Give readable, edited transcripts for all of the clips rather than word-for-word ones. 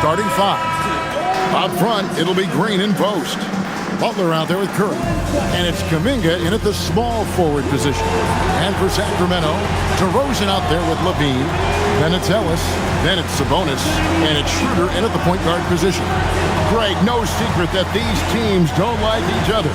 starting five. Up front, it'll be Green in post. Butler out there with Curry. And it's Kuminga in at the small forward position. And for Sacramento, DeRozan out there with Levine. Then it's Ellis. Then it's Sabonis. And it's Schroeder in at the point guard position. Greg, no secret that these teams don't like each other.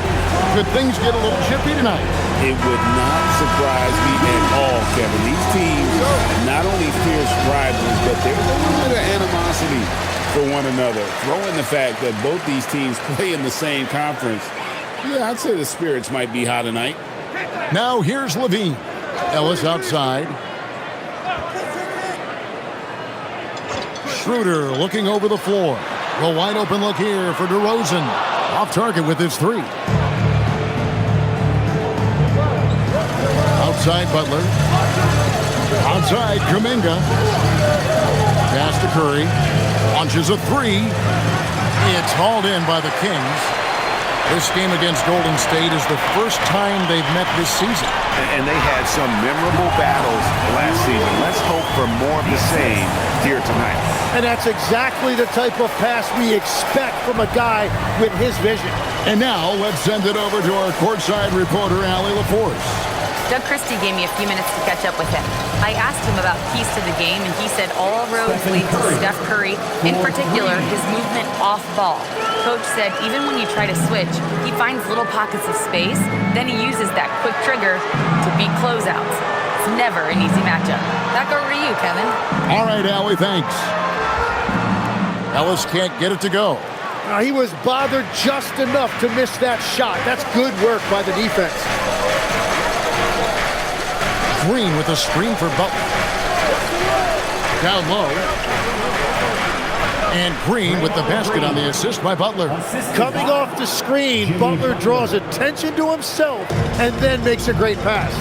Could things get a little chippy tonight? It would not surprise me at all, Kevin. These teams are not only fierce rivals, but there's a little bit of animosity for one another. Throw in the fact that both these teams play in the same conference. Yeah, I'd say the spirits might be high tonight. Now here's Levine. Ellis outside. Schroeder looking over the floor. A wide open look here for DeRozan. Off target with his three. Outside Butler. Outside Kuminga. Pass to Curry. Launches a three. It's hauled in by the Kings. This game against Golden State is the first time they've met this season. And they had some memorable battles last season. Let's hope for more of the same here tonight. And that's exactly the type of pass we expect from a guy with his vision. And now let's send it over to our courtside reporter, Allie LaForce. Doug Christie gave me a few minutes to catch up with him. I asked him about keys to the game, and he said all roads lead to Steph Curry, in particular, his movement off ball. Coach said even when you try to switch, he finds little pockets of space, then he uses that quick trigger to beat closeouts. It's never an easy matchup. Back over to you, Kevin. All right, Allie, thanks. Ellis can't get it to go. He was bothered just enough to miss that shot. That's good work by the defense. Green with a screen for Butler. Down low. And Green with the basket on the assist by Butler. Coming off the screen, Butler draws attention to himself and then makes a great pass.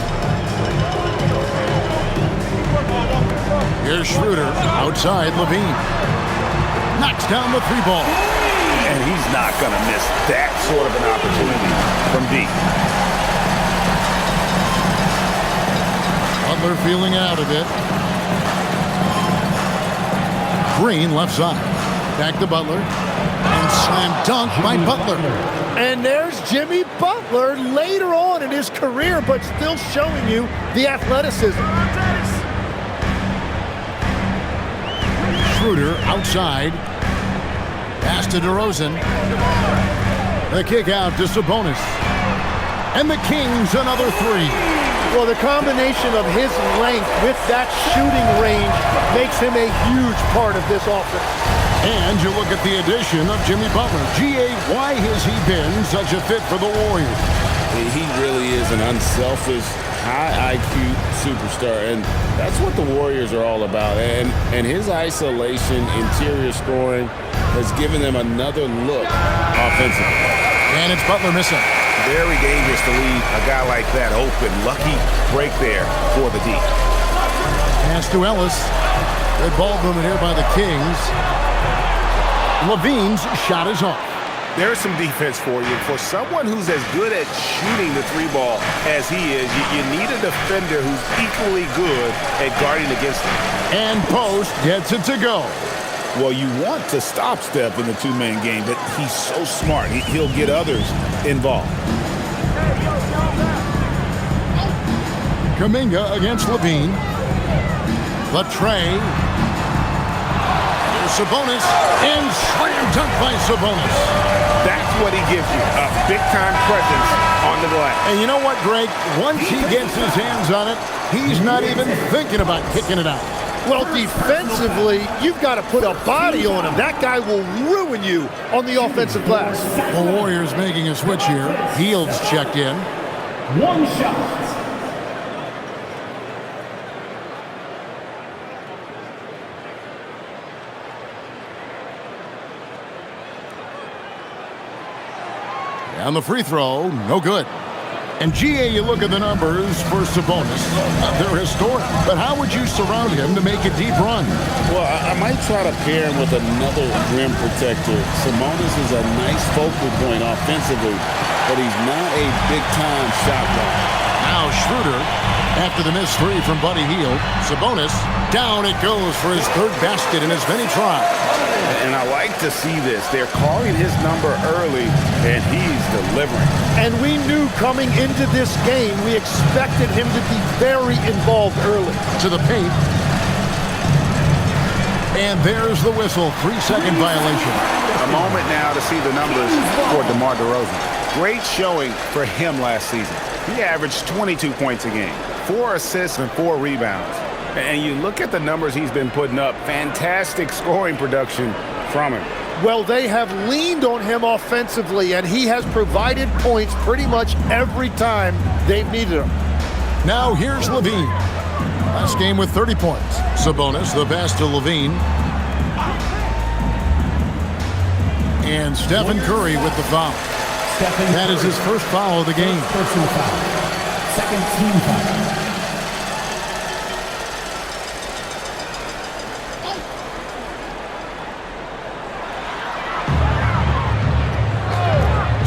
Here's Schroeder outside Levine. Knocks down the three ball. And he's not going to miss that sort of an opportunity from deep. Butler feeling out a bit. Green left side. Back to Butler. And slam dunk by Butler. And there's Jimmy Butler later on in his career, but still showing you the athleticism. Schroeder outside. Pass to DeRozan. The kick out to Sabonis. And the Kings another three. Well, the combination of his length with that shooting range makes him a huge part of this offense. And you look at the addition of Jimmy Butler. G.A., why has he been such a fit for the Warriors? He really is an unselfish, high IQ superstar, and that's what the Warriors are all about. And his isolation, interior scoring has given them another look offensively. And it's Butler missing. Very dangerous to leave a guy like that open. Lucky break there for the D. Pass to Ellis. Good ball movement here by the Kings. Levine's shot is off. There's some defense for you. For someone who's as good at shooting the three ball as he is, you need a defender who's equally good at guarding against him. And Post gets it to go. Well, you want to stop Steph in the two-man game, but he's so smart. He'll get others involved. Kuminga against Levine. The tray. Here's Sabonis. And slam dunk by Sabonis. That's what he gives you, a big-time presence on the glass. And you know what, Greg? Once he gets his hands on it, he's not even thinking about kicking it out. Well, defensively, you've got to put a body on him. That guy will ruin you on the offensive glass. The Warriors making a switch here. Fields checked in. One shot. And the free throw, no good. And G.A., you look at the numbers for Sabonis. They're historic. But how would you surround him to make a deep run? Well, I might try to pair him with another rim protector. Sabonis is a nice focal point offensively, but he's not a big-time shot blocker. Now Schroeder. After the missed three from Buddy Hield, Sabonis, down it goes for his third basket in as many tries. And I like to see this. They're calling his number early, and he's delivering. And we knew coming into this game, we expected him to be very involved early. To the paint. And there's the whistle. 3-second violation. A moment now to see the numbers for DeMar DeRozan. Great showing for him last season. He averaged 22 points a game, 4 assists and 4 rebounds. And you look at the numbers he's been putting up, fantastic scoring production from him. Well, they have leaned on him offensively, and he has provided points pretty much every time they've needed him. Now here's Levine. Last game with 30 points. Sabonis, the pass to Levine. And Stephen Curry with the foul. That is his first foul of the game. Personal foul. Second team foul.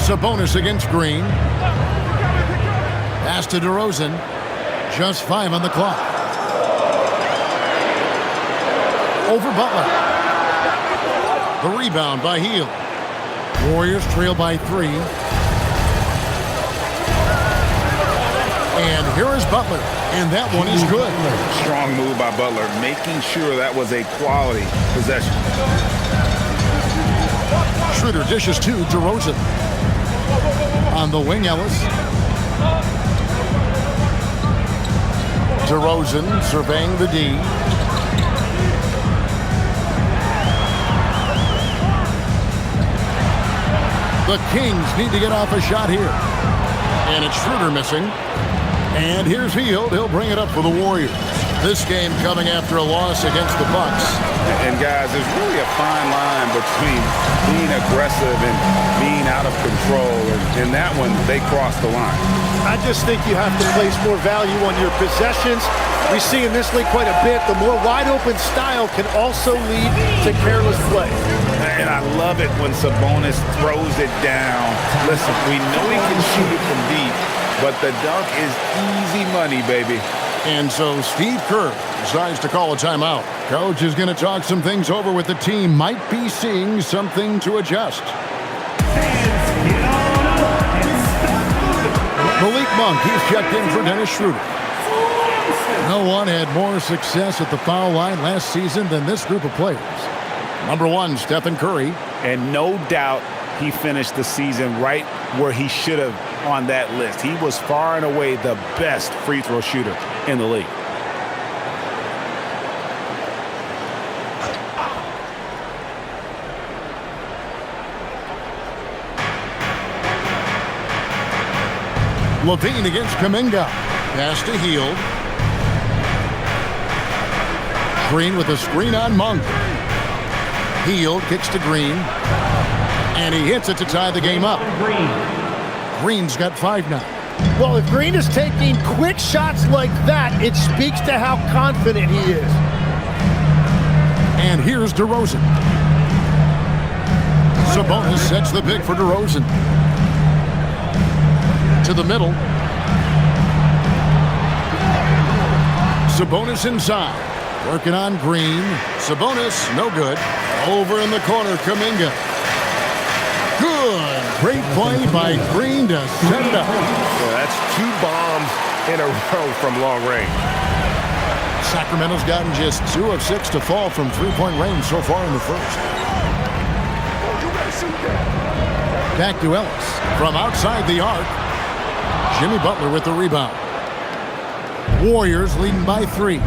Sabonis against Green. Pass to DeRozan. Just 5 on the clock. Over Butler. The rebound by Hield. Warriors trail by 3. And here is Butler. And that one is good. Strong move by Butler, making sure that was a quality possession. Schroeder dishes to DeRozan. On the wing, Ellis. DeRozan surveying the D. The Kings need to get off a shot here. And it's Schroeder missing. And here's Hield. He'll bring it up for the Warriors. This game coming after a loss against the Bucks. And guys, there's really a fine line between being aggressive and being out of control. And in that one, they crossed the line. I just think you have to place more value on your possessions. We see in this league quite a bit. The more wide-open style can also lead to careless play. And I love it when Sabonis throws it down. Listen, we know he can shoot it from deep, but the dunk is easy money, baby. And so Steve Kerr decides to call a timeout. Coach is going to talk some things over with the team. Might be seeing something to adjust. Malik Monk, he's checked in for Dennis Schroeder. No one had more success at the foul line last season than this group of players. Number 1, Stephen Curry. And no doubt he finished the season right where he should have on that list. He was far and away the best free throw shooter in the league. Levine against Kuminga. Pass to Hield. Green with a screen on Monk. Hield kicks to Green. And he hits it to tie the game up. Green's got 5 now. Well, if Green is taking quick shots like that, it speaks to how confident he is. And here's DeRozan. Sabonis sets the pick for DeRozan. To the middle. Sabonis inside. Working on Green. Sabonis, no good. Over in the corner, Kuminga. Good. Great play by Green to set it up. Well, that's 2 bombs in a row from long range. Sacramento's gotten just 2 of 6 to fall from 3-point range so far in the first. Back to Ellis. From outside the arc. Jimmy Butler with the rebound. Warriors leading by 3.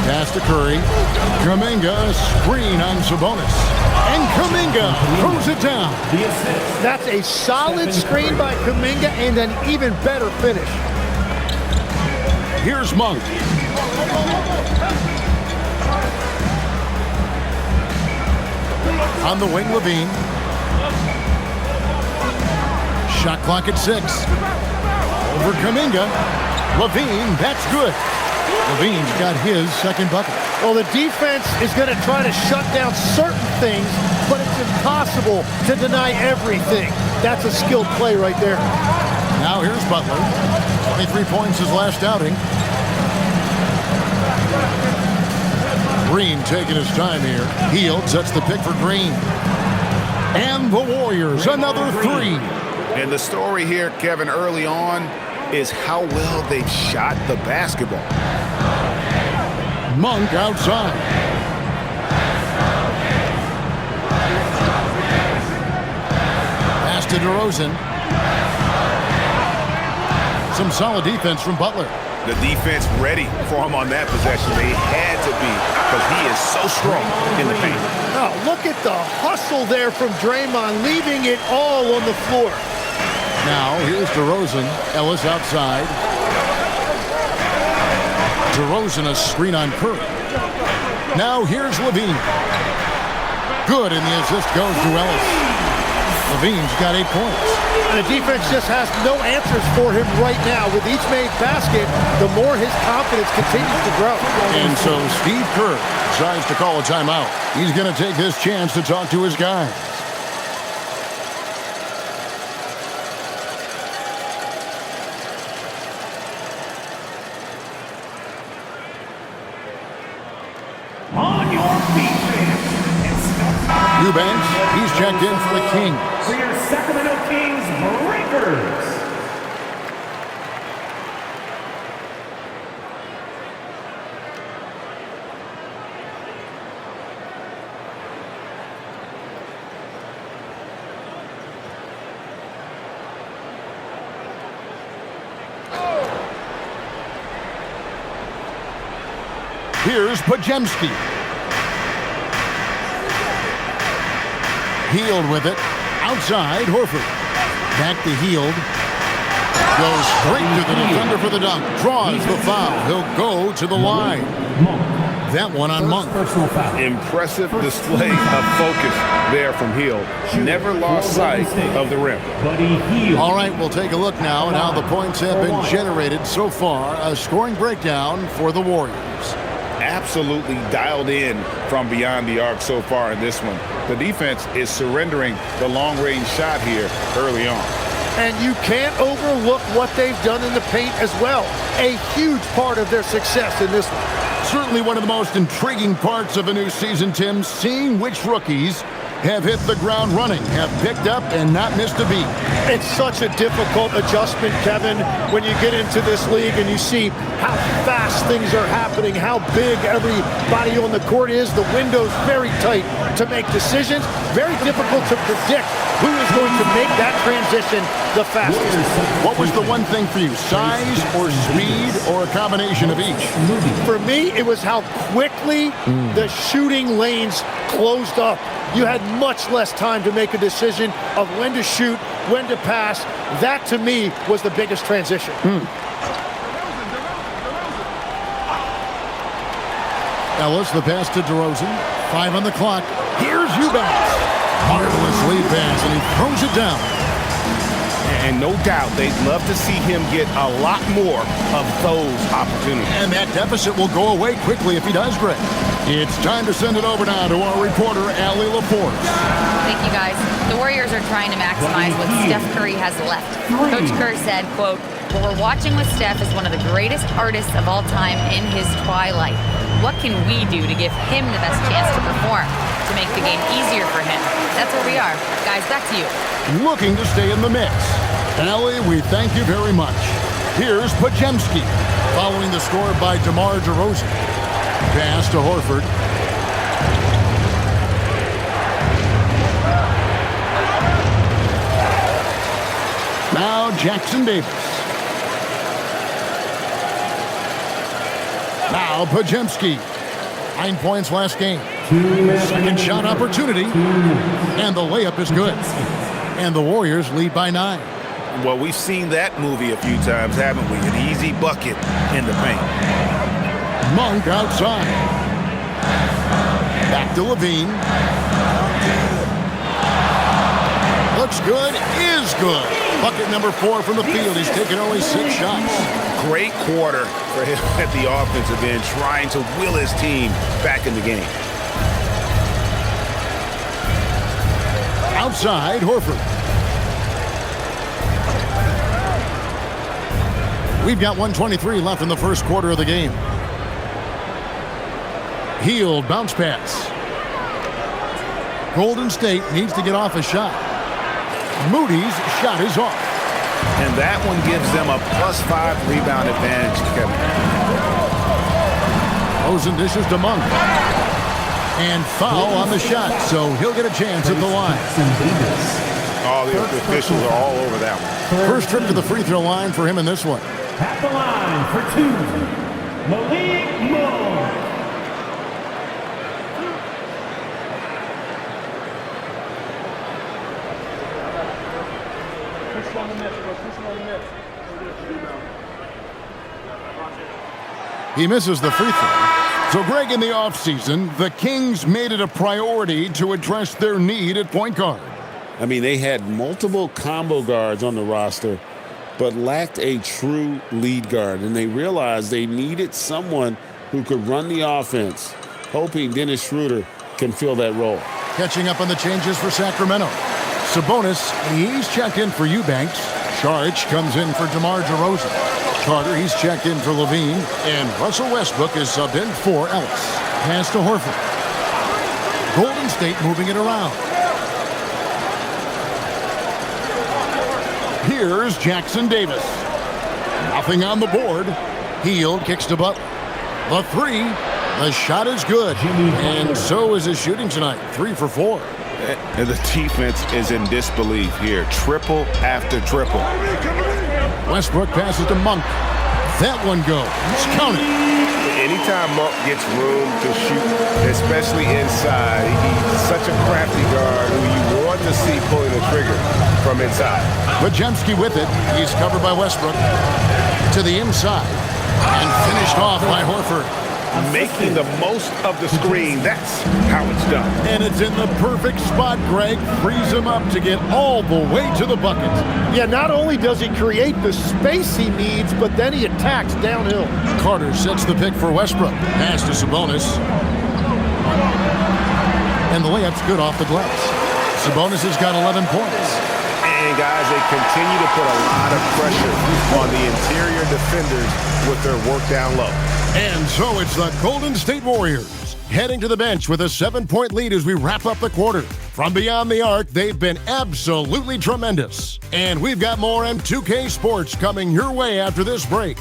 Pass to Curry. Kuminga, screen on Sabonis. And Kuminga throws it down. That's a solid screen by Kuminga and an even better finish. Here's Monk. On the wing, Levine. Shot clock at 6. Over Kuminga. Levine, that's good. Levine's got his second bucket. Well, the defense is going to try to shut down certain things, but it's impossible to deny everything. That's a skilled play right there. Now here's Butler. 23 points his last outing. Green taking his time here. Hield sets the pick for Green. And the Warriors, another three. And the story here, Kevin, early on is how well they've shot the basketball. Monk outside. Pass to DeRozan. Some solid defense from Butler. The defense ready for him on that possession. They had to be because he is so strong in the paint. Oh, look at the hustle there from Draymond, leaving it all on the floor. Now, here's DeRozan. Ellis outside. DeRozan a screen on Curry. Now, here's Levine. Good, and the assist goes to Ellis. Levine's got 8 points. And the defense just has no answers for him right now. With each made basket, the more his confidence continues to grow. And so Steve Kerr decides to call a timeout. He's going to take this chance to talk to his guys. On your feet, fans. Eubanks, he's checked in for the Kings. For your Sacramento Kings Breakers. Here's Podziemski. Hield with it. Outside, Horford. Back to Hield. Goes straight to the defender for the dunk. Draws the foul. He'll go to the line. That one on Monk. Impressive display of focus there from Hield. Never lost sight of the rim. All right, we'll take a look now at how the points have been generated so far. A scoring breakdown for the Warriors. Absolutely dialed in from beyond the arc so far in this one. The defense is surrendering the long-range shot here early on. And you can't overlook what they've done in the paint as well. A huge part of their success in this one. Certainly one of the most intriguing parts of a new season, Tim, seeing which rookies have hit the ground running, have picked up and not missed a beat. It's such a difficult adjustment, Kevin, when you get into this league and you see how fast things are happening, how big everybody on the court is. The window's very tight to make decisions. Very difficult to predict who is going to make that transition the fastest. What was the one thing for you, size or speed or a combination of each? For me, it was how quickly the shooting lanes closed up. You had much less time to make a decision of when to shoot, when to pass. That, to me, was the biggest transition. Ellis, the pass to DeRozan. 5 on the clock. Here's Eubanks. Marvelous lead pass, and he throws it down. And no doubt they'd love to see him get a lot more of those opportunities. And that deficit will go away quickly if he does, Greg. It's time to send it over now to our reporter, Allie Laporte. Thank you, guys. The Warriors are trying to maximize what Steph Curry has left. Coach Kerr said, quote, "What we're watching with Steph is one of the greatest artists of all time in his twilight. What can we do to give him the best chance to perform, to make the game easier for him?" That's where we are. Guys, back to you. Looking to stay in the mix. Allie, we thank you very much. Here's Podziemski, following the score by DeMar DeRozan. Pass to Horford. Now Jackson Davis. Now Podziemski. 9 points last game. Second shot opportunity. And the layup is good. And the Warriors lead by 9. Well, we've seen that movie a few times, haven't we? An easy bucket in the paint. Monk outside. Back to Levine. Looks good, is good. Bucket number 4 from the field. He's taken only 6 shots. Great quarter for him at the offensive end, trying to will his team back in the game. Outside, Horford. We've got 1:23 left in the first quarter of the game. Hield bounce pass. Golden State needs to get off a shot. Moody's shot is off. And that one gives them a +5 rebound advantage, Kevin. Rosen dishes to Monk. And foul on the shot, so he'll get a chance at the line. All the officials are all over that one. First trip to the free throw line for him in this one. At the line for 2, Malik Monk. He misses the free throw. So, Greg, in the offseason, the Kings made it a priority to address their need at point guard. I mean, they had multiple combo guards on the roster, but lacked a true lead guard. And they realized they needed someone who could run the offense, hoping Dennis Schroeder can fill that role. Catching up on the changes for Sacramento. Sabonis, he's checked in for Eubanks. Saric comes in for DeMar DeRozan. Carter, he's checked in for Levine. And Russell Westbrook is subbed in for Ellis. Pass to Horford. Golden State moving it around. Here's Jackson Davis. Nothing on the board. Hield kicks to Butler. The three. The shot is good. And so is his shooting tonight. 3 for 4. And the defense is in disbelief here. Triple after triple. Westbrook passes to Monk. That one goes. Counted. Anytime Monk gets room to shoot, especially inside, he's such a crafty guard who you want to see pulling the trigger from inside. Podziemski with it. He's covered by Westbrook. To the inside. And finished off by Horford. Making the most of the screen. That's how it's done. And it's in the perfect spot, Greg. Frees him up to get all the way to the bucket. Yeah, not only does he create the space he needs, but then he attacks downhill. Carter sets the pick for Westbrook. Pass to Sabonis. And the layup's good off the glass. Sabonis has got 11 points. And, guys, they continue to put a lot of pressure on the interior defenders with their work down low. And so it's the Golden State Warriors heading to the bench with a 7-point lead as we wrap up the quarter. From beyond the arc, they've been absolutely tremendous. And we've got more M2K Sports coming your way after this break.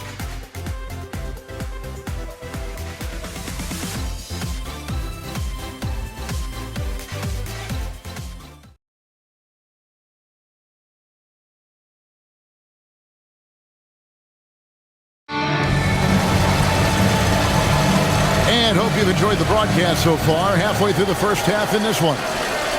You've enjoyed the broadcast so far, halfway through the first half in this one.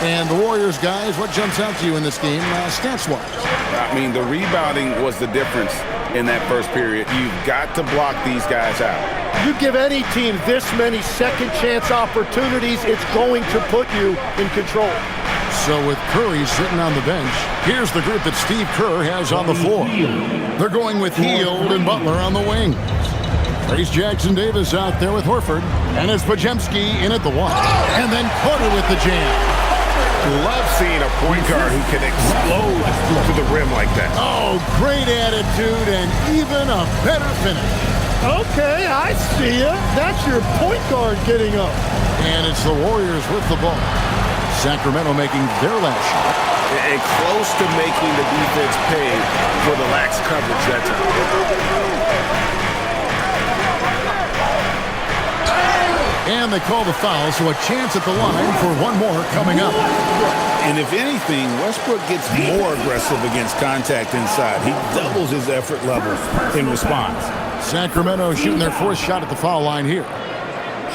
And the Warriors, guys, what jumps out to you in this game, stats-wise? I mean, the rebounding was the difference in that first period. You've got to block these guys out. You give any team this many second-chance opportunities, it's going to put you in control. So with Curry sitting on the bench, here's the group that Steve Kerr has on the floor. They're going with Hield and Butler on the wing. Trace Jackson Davis out there with Horford. And it's Podziemski in at the one. And then Carter with the jam. Love seeing a point guard who can explode to the rim like that. Oh, great attitude and even a better finish. Okay, I see ya. That's your point guard getting up. And it's the Warriors with the ball. Sacramento making their last shot. And close to making the defense pay for the lax coverage that time. And they call the foul, so a chance at the line for one more coming up. And if anything, Westbrook gets more aggressive against contact inside. He doubles his effort level in response. Sacramento shooting their fourth shot at the foul line here.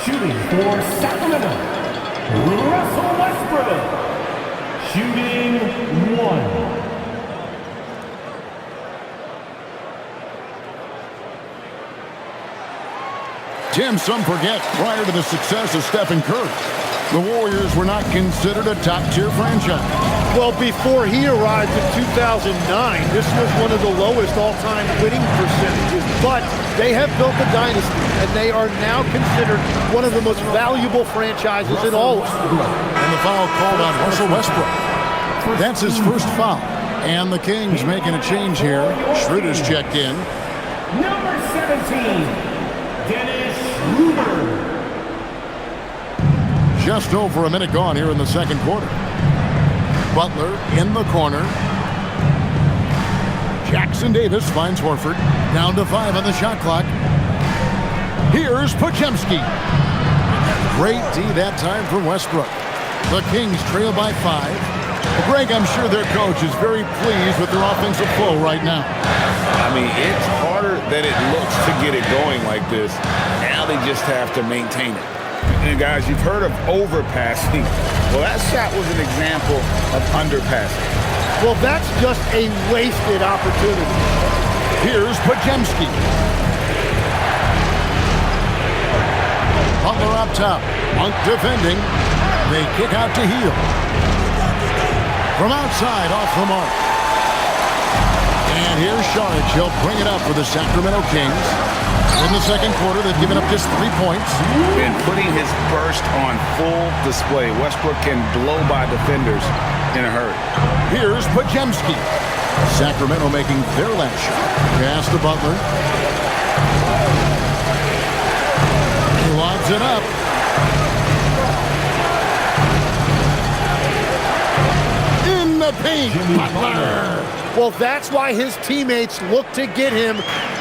Shooting for Sacramento, Russell Westbrook. Shooting 1. Tim, some forget, prior to the success of Stephen Curry, the Warriors were not considered a top-tier franchise. Well, before he arrived in 2009, this was one of the lowest all-time winning percentages. But they have built a dynasty, and they are now considered one of the most valuable franchises in all of sport. And the foul called on Russell Westbrook. That's his first foul. And the Kings making a change here. Schroeder's checked in. Number 17, Dennis Schroeder. Just over a minute gone here in the second quarter. Butler in the corner. Jackson Davis finds Horford. Down to 5 on the shot clock. Here's Podziemski. Great D that time from Westbrook. The Kings trail by 5. Greg, I'm sure their coach is very pleased with their offensive flow right now. I mean, it's harder than it looks to get it going like this. Now they just have to maintain it. And guys, you've heard of overpassing. Well, that shot was an example of underpassing. Well, that's just a wasted opportunity. Here's Podziemski. Butler up top. Monk defending. They kick out to Hield. From outside, off the mark. And here's Saric. He'll bring it up for the Sacramento Kings. In the second quarter, they've given up just 3 points. And putting his burst on full display. Westbrook can blow by defenders in a hurry. Here's Podziemski. Sacramento making their last shot. Pass to Butler. He lobs it up. In the paint. Butler. Well, that's why his teammates look to get him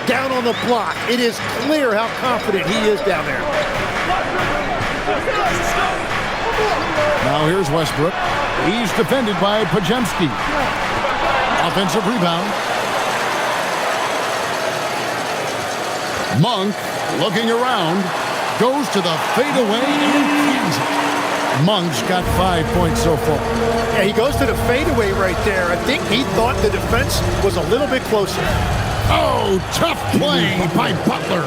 down on the block. It is clear how confident he is down there. Now here's Westbrook. He's defended by Podziemski. Offensive rebound. Monk looking around. Goes to the fadeaway and cans it. Monk's got 5 points so far. Yeah, he goes to the fadeaway right there. I think he thought the defense was a little bit closer. Oh, tough play by Butler.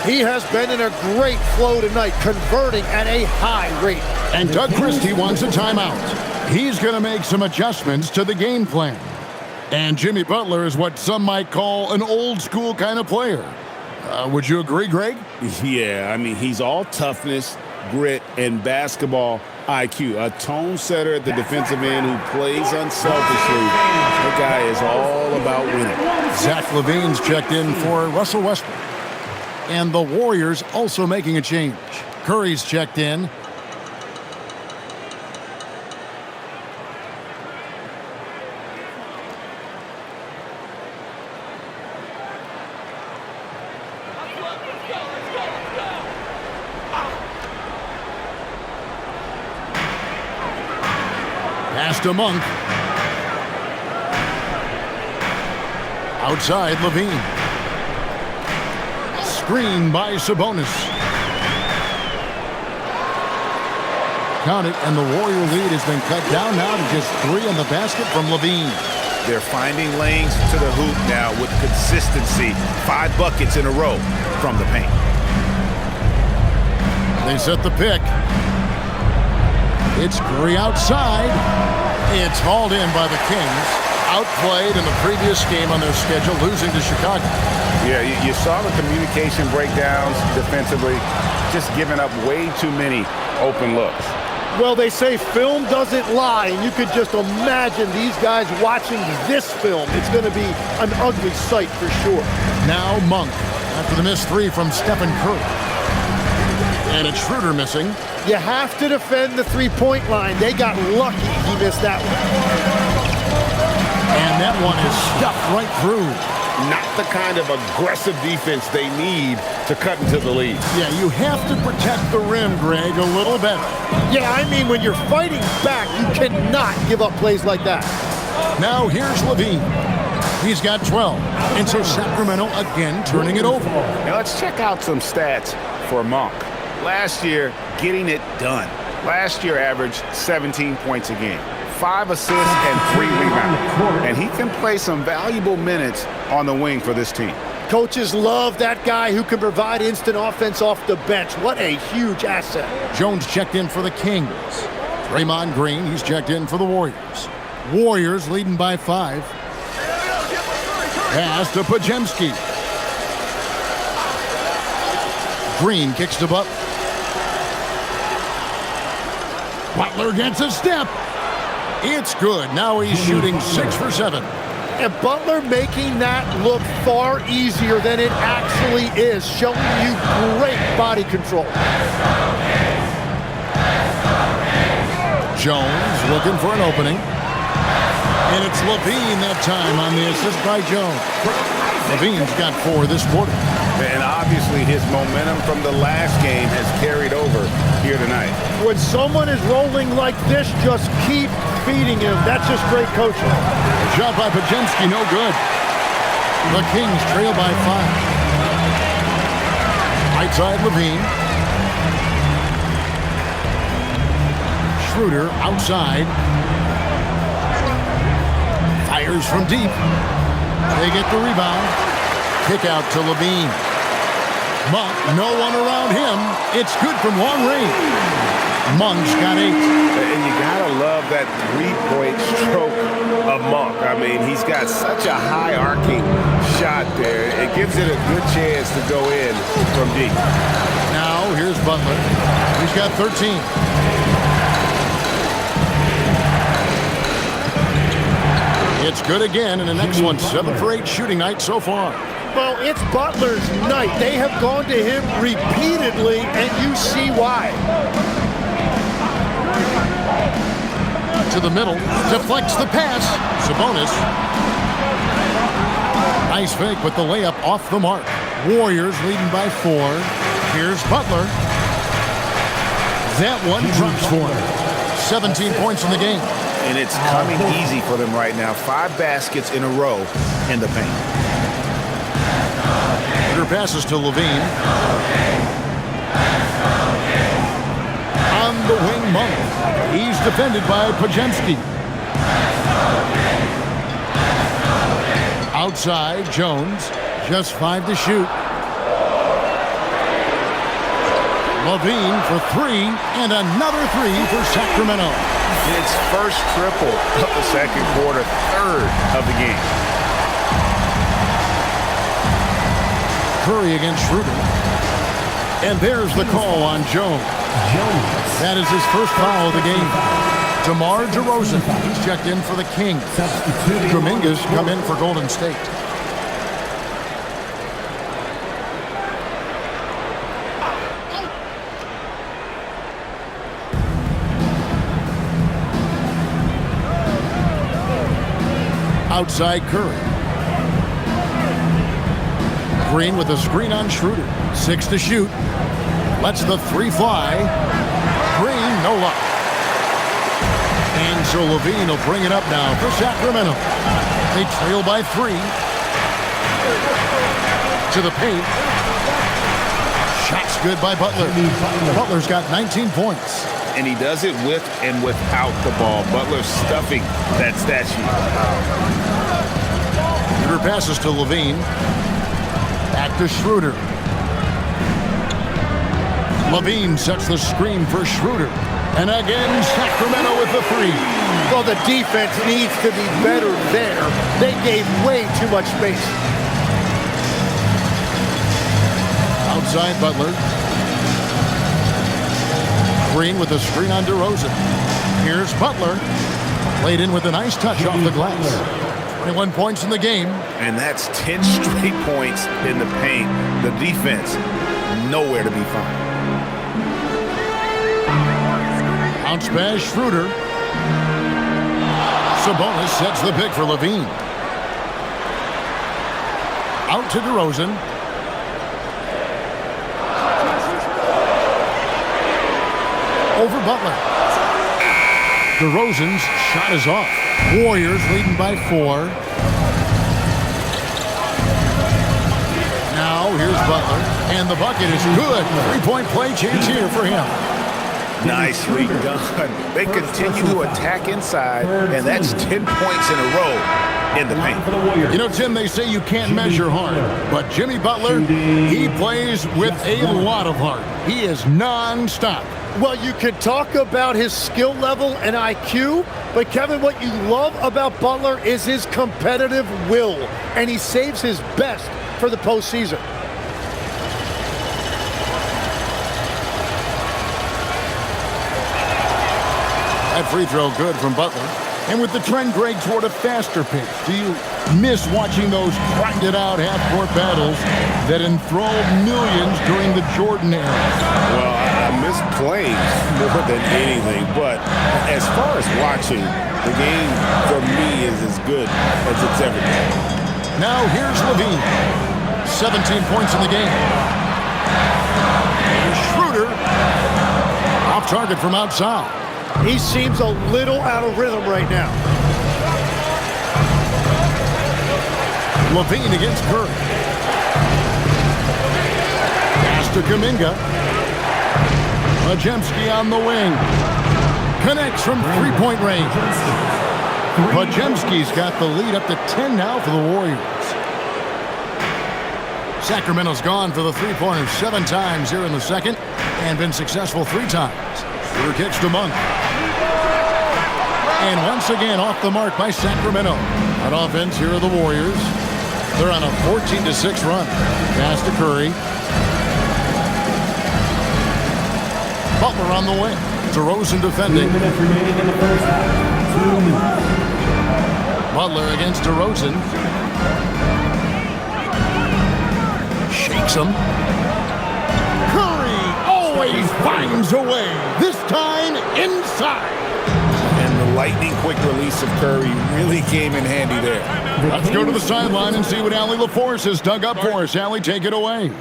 He has been in a great flow tonight, converting at a high rate. And Doug Christie wants a timeout. He's going to make some adjustments to the game plan. And Jimmy Butler is what some might call an old school kind of player. Would you agree, Greg? Yeah, I mean, he's all toughness, grit, and basketball IQ. A tone setter at the defensive end who plays unselfishly. The guy is all about winning. Zach LaVine's checked in for Russell Westbrook. And the Warriors also making a change. Curry's checked in. Pass to Monk. Outside, Levine. Screen by Sabonis. Count it, and the Warrior lead has been cut down now to just 3 on the basket from Levine. They're finding lanes to the hoop now with consistency. 5 buckets in a row from the paint. They set the pick. It's Curry outside. It's hauled in by the Kings. Outplayed in the previous game on their schedule, losing to Chicago. Yeah, you saw the communication breakdowns defensively, just giving up way too many open looks. Well, they say film doesn't lie, and you could just imagine these guys watching this film. It's going to be an ugly sight for sure. Now Monk after the missed 3 from Stephen Curry. And it's Schroeder missing. You have to defend the three-point line. They got lucky he missed that one. And that one is stuffed right through. Not the kind of aggressive defense they need to cut into the lead. Yeah, you have to protect the rim, Greg, a little better. Yeah, I mean, when you're fighting back, you cannot give up plays like that. Now here's Levine. He's got 12. And so Sacramento again turning it over. Now let's check out some stats for Monk. Last year, getting it done. Last year averaged 17 points a game, 5 assists and 3 rebounds. And he can play some valuable minutes on the wing for this team. Coaches love that guy who can provide instant offense off the bench. What a huge asset. Jones checked in for the Kings. Draymond Green, he's checked in for the Warriors. Warriors leading by 5. Pass to Podziemski. Green kicks to Butler. Butler gets a step. It's good. Now he's shooting 6 for 7. And Butler making that look far easier than it actually is, showing you great body control. Jones looking for an opening. And it's LaVine that time on the assist by Jones. LaVine's got 4 this quarter. And obviously his momentum from the last game has carried over here tonight. When someone is rolling like this, just keep feeding him. That's just great coaching. Shot by Pajemski, no good. The Kings trail by 5. Right side, LaVine. Schroeder outside. Fires from deep. They get the rebound. Kick out to LaVine. Monk, no one around him. It's good from long range. Monk's got 8. And you gotta love that 3-point stroke of Monk. I mean, he's got such a high arcing shot there. It gives it a good chance to go in from deep. Now here's Butler. He's got 13. It's good again, and the next one 7 for 8 shooting night so far. Well, it's Butler's night. They have gone to him repeatedly, and you see why. To the middle, deflects the pass. Sabonis. Nice fake with the layup off the mark. Warriors leading by 4. Here's Butler. That one drops for him. 17 points in the game. And it's coming easy for them right now. 5 baskets in a row in the paint. Passes to LaVine. On the wing, Monk. He's defended by Pajemski. Outside, Jones. Just 5 to shoot. LaVine for 3, and another 3 for Sacramento. It's first triple of the second quarter, 3rd of the game. Curry against Schroeder. And there's the call on Jones. That is his first foul of the game. DeMar DeRozan, he's checked in for the Kings. Dominguez come in for Golden State. Outside Curry. Green with a screen on Schroeder. 6 to shoot. Lets the 3 fly. Green, no luck. And so LaVine will bring it up now for Sacramento. They trail by 3. To the paint. Shot's good by Butler. Butler's got 19 points. And he does it with and without the ball. Butler stuffing that stat sheet. Schroeder passes to LaVine. Back to Schroeder. LaVine sets the screen for Schroeder. And again, Sacramento with the 3. Well, the defense needs to be better there. They gave way too much space. Outside Butler. Green with a screen on DeRozan. Here's Butler. Played in with a nice touch off the glass. 21 points in the game. And that's 10 straight points in the paint. The defense, nowhere to be found. Bounce pass, Schroeder. Sabonis sets the pick for LaVine. Out to DeRozan. Over Butler. DeRozan's shot is off. Warriors leading by 4. Now here's Butler. And the bucket is good. 3-point play chance here for him. Nicely done. They continue to attack inside, and that's 10 points in a row in the paint. You know, Tim, they say you can't measure heart, but Jimmy Butler, he plays with a lot of heart. He is non-stop. Well, you can talk about his skill level and IQ, but Kevin, what you love about Butler is his competitive will, and he saves his best for the postseason. That free throw good from Butler. And with the trend, Greg, toward a faster pace, do you miss watching those grinded-out half-court battles that enthralled millions during the Jordan era? Well, I miss playing more than anything, but as far as watching, the game for me is as good as it's ever been. Now here's Levine. 17 points in the game. Schroeder off target from outside. He seems a little out of rhythm right now. Levine against Curry. Pass to Kuminga. Podziemski on the wing. Connects from three-point range. Podziemski's got the lead up to 10 now for the Warriors. Sacramento's gone for the three-pointer 7 times here in the second and been successful 3 times. Shooter kicks to Monk. And once again off the mark by Sacramento. On offense, here are the Warriors. They're on a 14-6 run. Pass to Curry. Butler on the wing. DeRozan defending. 2 minutes remaining in the first half. 2 minutes. Butler against DeRozan. Shakes him. Curry always finds a way. This time inside. And the lightning-quick release of Curry really came in handy there. Let's go to the sideline and see what Allie LaForce has dug up for us. Allie, take it away.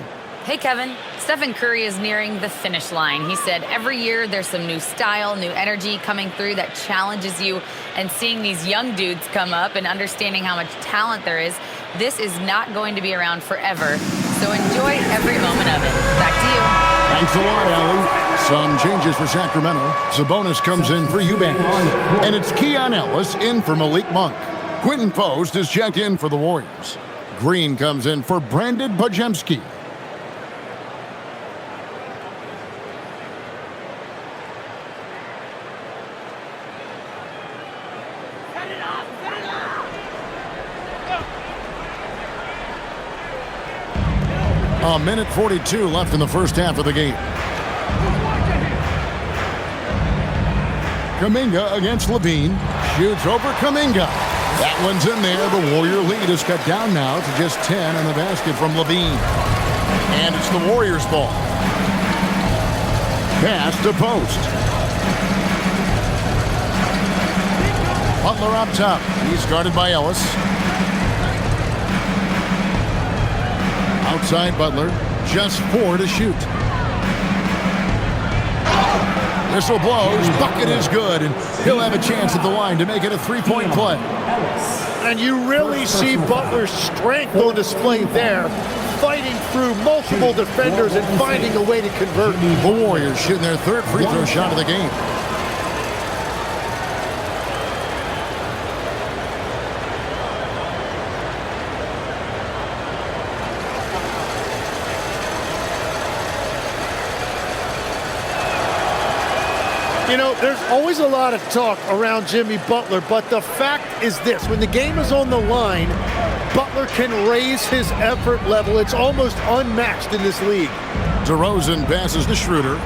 Hey, Kevin. Stephen Curry is nearing the finish line. He said every year there's some new style, new energy coming through that challenges you. And seeing these young dudes come up and understanding how much talent there is, this is not going to be around forever. So enjoy every moment of it. Back to you. Thanks a lot, Allie. Some changes for Sacramento. Sabonis comes in for Eubanks. And it's Keon Ellis in for Malik Monk. Quentin Post is checked in for the Warriors. Green comes in for Brandon Podziemski. A minute 42 left in the first half of the game. Kuminga against Levine. Shoots over Kuminga. That one's in there. The Warrior lead is cut down now to just 10 on the basket from Levine. And it's the Warriors' ball. Pass to Post. Butler up top. He's guarded by Ellis. Outside Butler, just 4 to shoot. Whistle blows, bucket is good, and he'll have a chance at the line to make it a 3-point play. And you really see Butler's strength on display there, fighting through multiple defenders and finding a way to convert. The Warriors shooting their 3rd free throw shot of the game. You know, there's always a lot of talk around Jimmy Butler, but the fact is this. When the game is on the line, Butler can raise his effort level. It's almost unmatched in this league. DeRozan passes to Schroeder.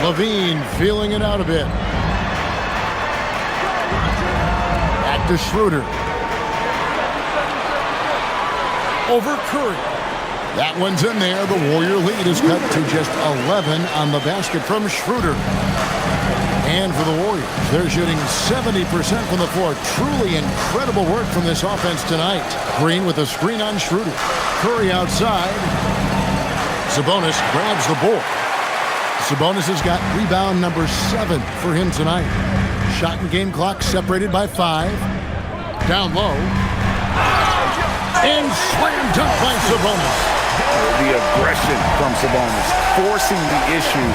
Levine feeling it out a bit. Back to Schroeder. Over Curry. That one's in there. The Warrior lead is cut to just 11 on the basket from Schroeder. And for the Warriors, they're shooting 70% from the floor. Truly incredible work from this offense tonight. Green with a screen on Schroeder. Curry outside. Sabonis grabs the board. Sabonis has got rebound number 7 for him tonight. Shot and game clock separated by 5. Down low. And slam dunk by Sabonis. The aggression from Sabonis, forcing the issue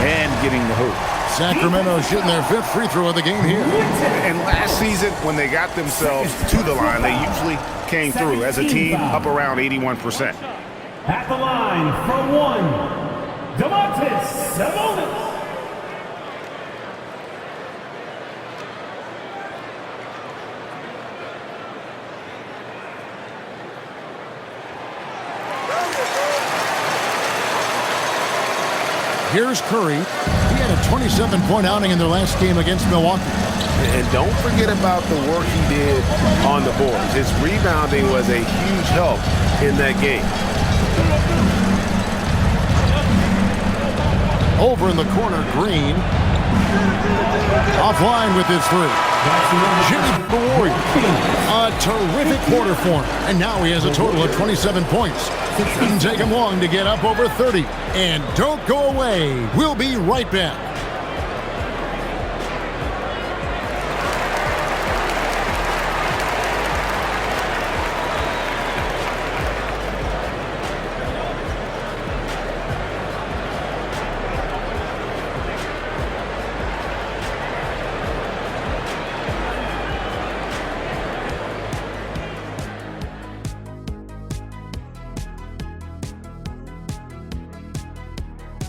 and getting the hoop. Sacramento shooting their 5th free throw of the game here. And last season, when they got themselves to the line, they usually came through as a team up around 81%. At the line for 1, Domantas Sabonis. Here's Curry. He had a 27-point outing in their last game against Milwaukee. And don't forget about the work he did on the boards. His rebounding was a huge help in that game. Over in the corner, Green. Offline with his three. Jimmy the Warriors. A terrific quarter for him. And now he has a total of 27 points. Didn't take him long to get up over 30. And don't go away. We'll be right back.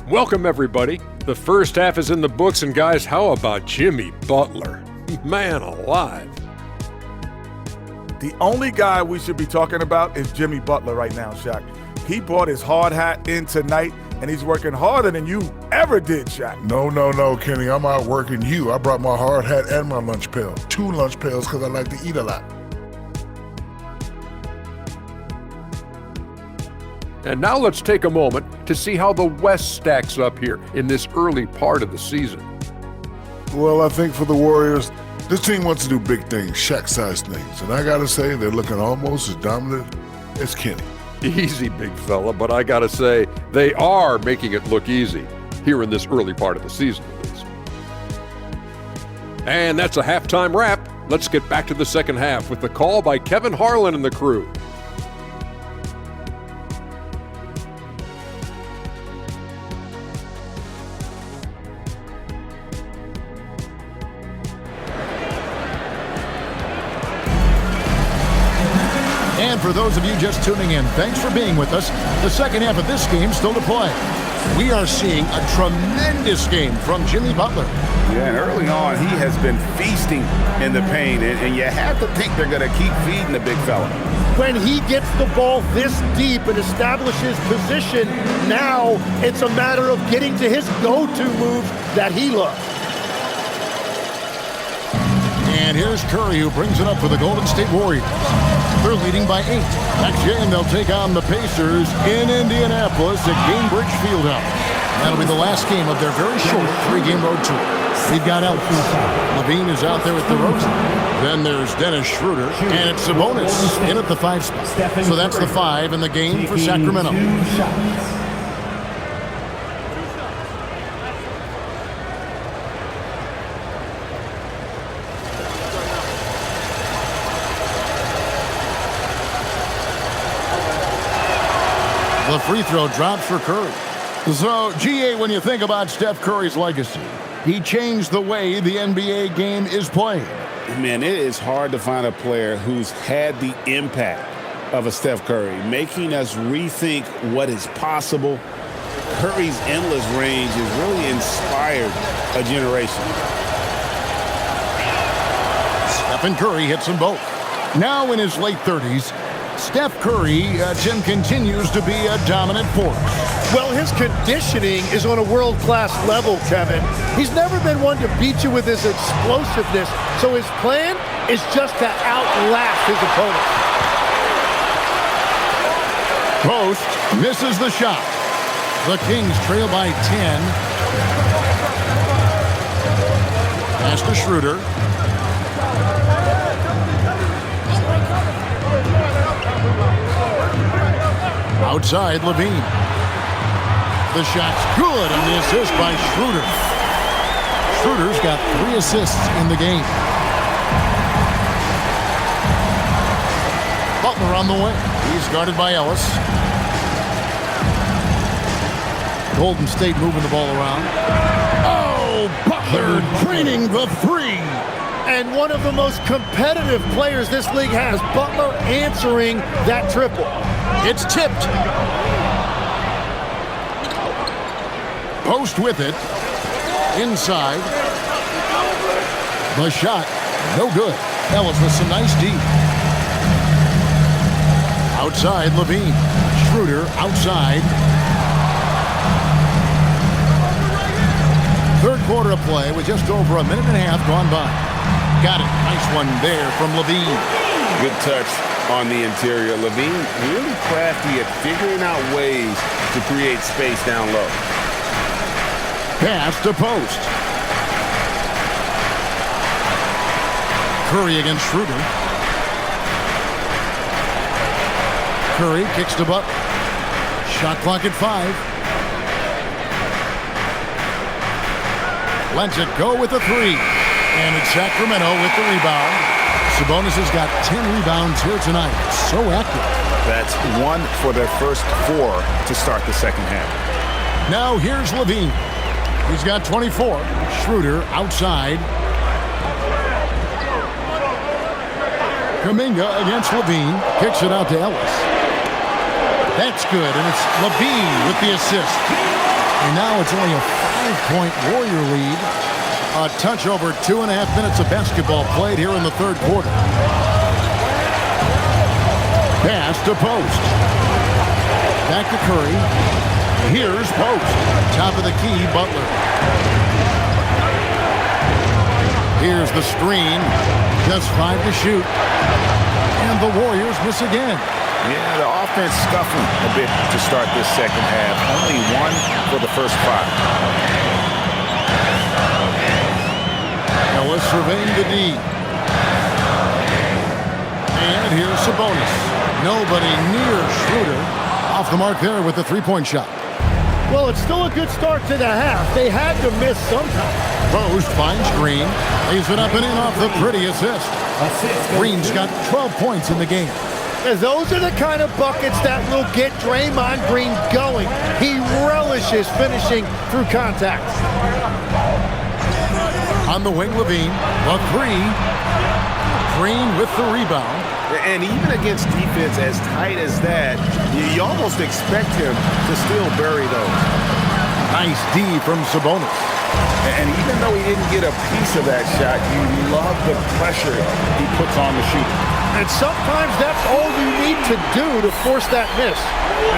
Welcome, everybody. The first half is in the books, and guys, how about Jimmy Butler? Man alive. The only guy we should be talking about is Jimmy Butler right now, Shaq. He brought his hard hat in tonight, and he's working harder than you ever did, Shaq. No, Kenny. I'm out working you. I brought my hard hat and my lunch pail. 2 lunch pails because I like to eat a lot. And now let's take a moment to see how the West stacks up here in this early part of the season. Well, I think for the Warriors, this team wants to do big things, Shaq-sized things. And I got to say, they're looking almost as dominant as Kenny. Easy, big fella, but I gotta say, they are making it look easy here in this early part of the season, at least. And that's a halftime wrap. Let's get back to the second half with the call by Kevin Harlan and the crew. And for those of you just tuning in, thanks for being with us. The second half of this game still to play. We are seeing a tremendous game from Jimmy Butler. Yeah, and early on, he has been feasting in the paint, and you have to think they're going to keep feeding the big fella. When he gets the ball this deep and establishes position, now it's a matter of getting to his go-to moves that he loves. And here's Curry, who brings it up for the Golden State Warriors. They're leading by 8. Next game, they'll take on the Pacers in Indianapolis at Gainbridge Fieldhouse. That'll be the last game of their very short 3-game road tour. We've got Ellis. Levine is out there with DeRozan. Then there's Dennis Schroeder, and it's Sabonis in at the 5 spot. So that's the 5 in the game for Sacramento. The free throw drops for Curry. So, GA, when you think about Steph Curry's legacy, he changed the way the NBA game is played. Man, it is hard to find a player who's had the impact of a Steph Curry, making us rethink what is possible. Curry's endless range has really inspired a generation. Stephen Curry hits them both. Now in his late 30s, Steph Curry, Tim, continues to be a dominant force. Well, his conditioning is on a world-class level, Kevin. He's never been one to beat you with his explosiveness, so his plan is just to outlast his opponent. Post misses the shot. The Kings trail by 10. Pass to Schroeder. Outside, Levine. The shot's good on the assist by Schroeder. Schroeder's got 3 assists in the game. Butler on the way. He's guarded by Ellis. Golden State moving the ball around. Oh, Butler draining the 3. And one of the most competitive players this league has, Butler answering that triple. It's tipped. Post with it. Inside. The shot, no good. Ellis with some nice D. Outside, Levine. Schroeder outside. Third quarter of play with just over a minute and a half gone by. Got it. Nice one there from Levine. Good touch on the interior. Levine really crafty at figuring out ways to create space down low. Pass to post. Curry against Schroeder. Curry kicks to Butler. Shot clock at 5. Lets it go with a 3. And it's Sacramento with the rebound. Sabonis has got 10 rebounds here tonight. So active. That's 1 for their first 4 to start the second half. Now here's Levine. He's got 24. Schroeder outside. Kuminga against Levine. Kicks it out to Ellis. That's good, and it's Levine with the assist. And now it's only a 5-point Warrior lead. A touch over 2.5 minutes of basketball played here in the third quarter. Pass to Post. Back to Curry. Here's Post. Top of the key, Butler. Here's the screen. Just 5 to shoot. And the Warriors miss again. Yeah, the offense scuffling a bit to start this second half. Only 1 for the first 5. Ellis surveying the D. And here's Sabonis. Nobody near Schroeder. Off the mark there with the three-point shot. Well, it's still a good start to the half. They had to miss sometime. Post finds Green. Lays it up and in off the pretty assist. Green's got 12 points in the game. And those are the kind of buckets that will get Draymond Green going. He relishes finishing through contact. On the wing, Levine. The 3. Green with the rebound. And even against defense as tight as that, you almost expect him to still bury those. Nice D from Sabonis. And even though he didn't get a piece of that shot, you love the pressure he puts on the shooter. And sometimes that's all you need to do to force that miss.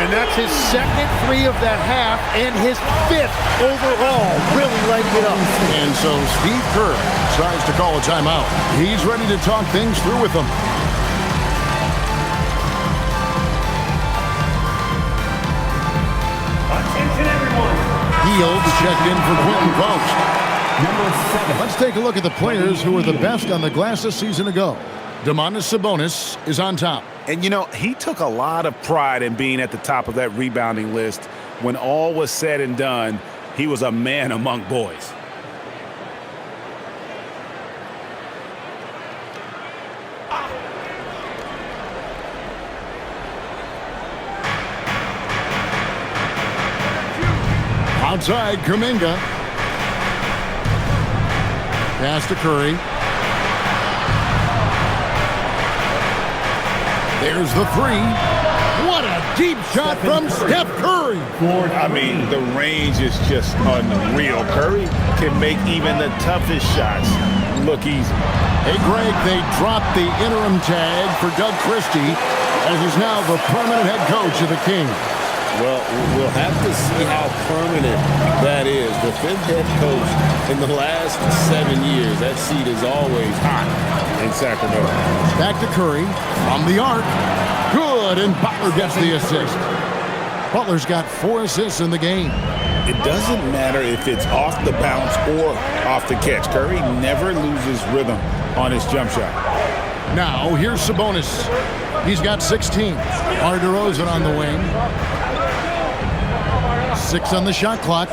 And that's his second 3 of the half and his 5th overall. Really lighting it up. And so Steve Kerr tries to call a timeout. He's ready to talk things through with them. Attention everyone. Fields checked in for Quentin Post. Number 7. Let's take a look at the players who were the best on the glass a season ago. Domantas Sabonis is on top. And, you know, he took a lot of pride in being at the top of that rebounding list. When all was said and done, he was a man among boys. Outside, Kuminga. Pass to Curry. There's the 3. What a deep shot from Steph Curry. I mean, the range is just unreal. Curry can make even the toughest shots look easy. Hey, Greg, they dropped the interim tag for Doug Christie as he's now the permanent head coach of the Kings. Well, we'll have to see how permanent that is. The 5th head coach in the last 7 years. That seat is always hot in Sacramento. Back to Curry from the arc. Good, and Butler gets the assist. Butler's got 4 assists in the game. It doesn't matter if it's off the bounce or off the catch. Curry never loses rhythm on his jump shot. Now, here's Sabonis. He's got 16. Mar DeRozan on the wing. 6 on the shot clock.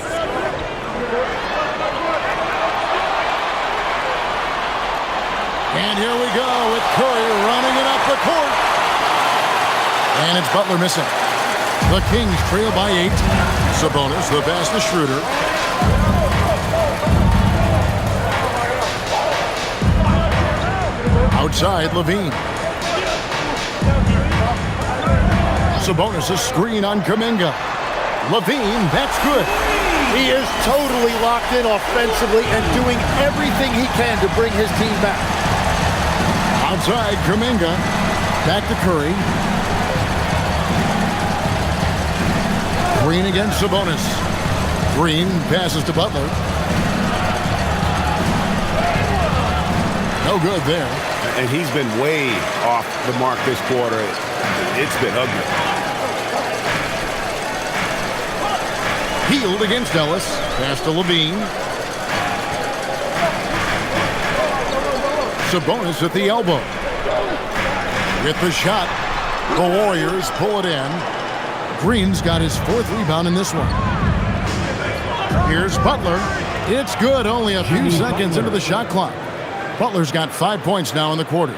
And here we go with Curry running it up the court. And it's Butler missing. The Kings trail by 8. Sabonis, the pass to Schroeder. Outside, Levine. Sabonis, a screen on Kuminga. Levine, that's good. He is totally locked in offensively and doing everything he can to bring his team back. Outside, Kuminga. Back to Curry. Green against Sabonis. Green passes to Butler. No good there. And he's been way off the mark this quarter. It's been ugly. Healed against Ellis. Pass to Levine. Sabonis at the elbow. With the shot, the Warriors pull it in. Green's got his 4th rebound in this one. Here's Butler. It's good, only a few seconds into the shot clock. Butler's got 5 points now in the quarter.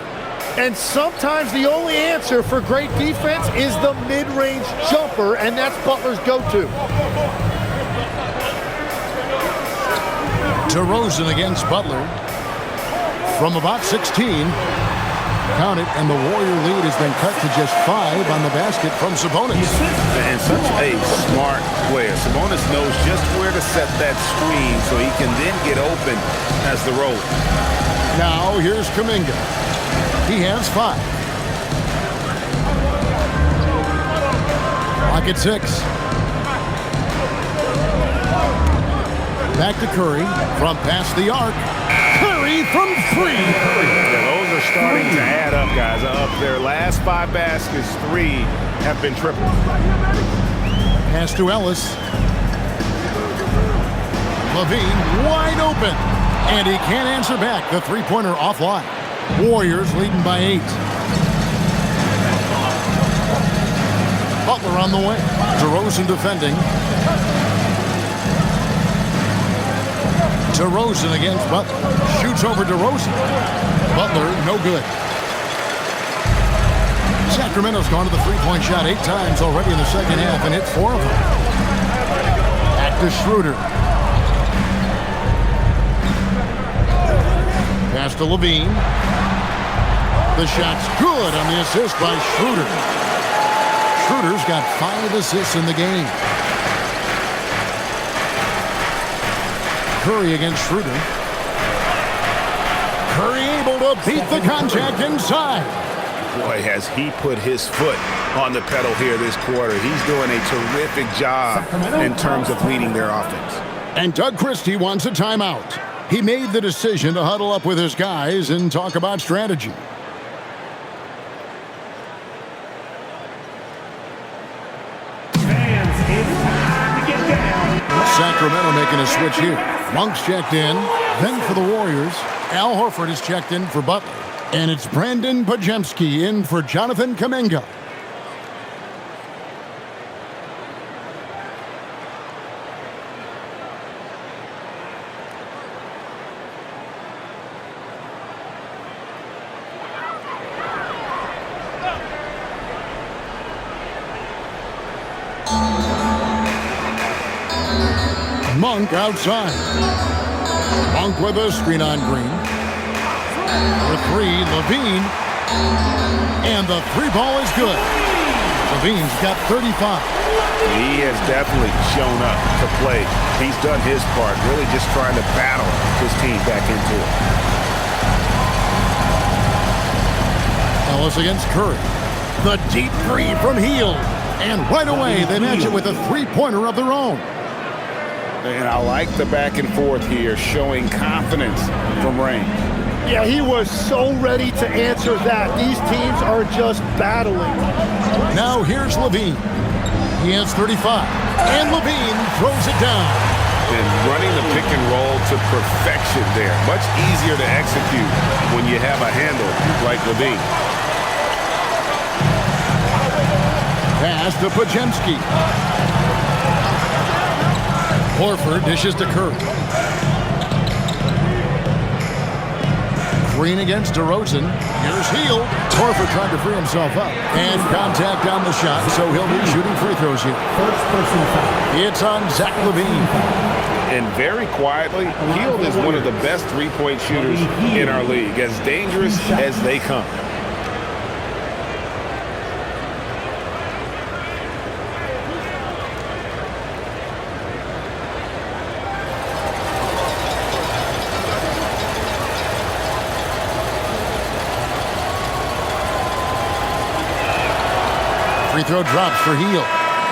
And sometimes the only answer for great defense is the mid-range jumper, and that's Butler's go-to. DeRozan against Butler. From about 16. Count it, and the Warrior lead has been cut to just 5 on the basket from Sabonis. And such a smart player. Sabonis knows just where to set that screen so he can then get open as the roller. Now here's Kuminga. He has 5. Clock at 6. Back to Curry from past the arc. Curry from 3. Yeah, those are starting to add up, guys. Up their last 5 baskets, 3 have been triple. Pass to Ellis. Levine wide open. And he can't answer back. The three-pointer offline. Warriors leading by 8. Butler on the way. DeRozan defending. DeRozan against Butler. Shoots over DeRozan. Butler, no good. Sacramento's gone to the three-point shot 8 times already in the second half and hit 4 of them. Back to Schroeder. Pass to Levine. The shot's good on the assist by Schroeder. Schroeder's got 5 assists in the game. Curry against Schroeder. Curry able to beat the contact inside. Boy, has he put his foot on the pedal here this quarter. He's doing a terrific job in terms of leading their offense. And Doug Christie wants a timeout. He made the decision to huddle up with his guys and talk about strategy. Fans, it's time to get down. Sacramento making a switch here. Monk's checked in. Then for the Warriors, Al Horford is checked in for Butler. And it's Brandon Pajemski in for Jonathan Kuminga. Monk outside. Monk with a screen on Green. For 3, Levine. And the 3-ball is good. Levine's got 35. He has definitely shown up to play. He's done his part, really just trying to battle his team back into it. Ellis against Curry. The deep 3 from Hield. And right away, they match it with a 3-pointer of their own. And I like the back and forth here, showing confidence from range. Yeah, he was so ready to answer that. These teams are just battling. Now here's Levine. He has 35. And Levine throws it down. And running the pick and roll to perfection there. Much easier to execute when you have a handle like Levine. Pass to Pajemski. Horford dishes to Curry. Green against DeRozan. Here's Hield. Horford trying to free himself up. And contact on the shot, so he'll be shooting free throws here. First person foul. It's on Zach Levine. And very quietly, Hield is one of the best three-point shooters in our league, as dangerous as they come. Free throw drops for Hield.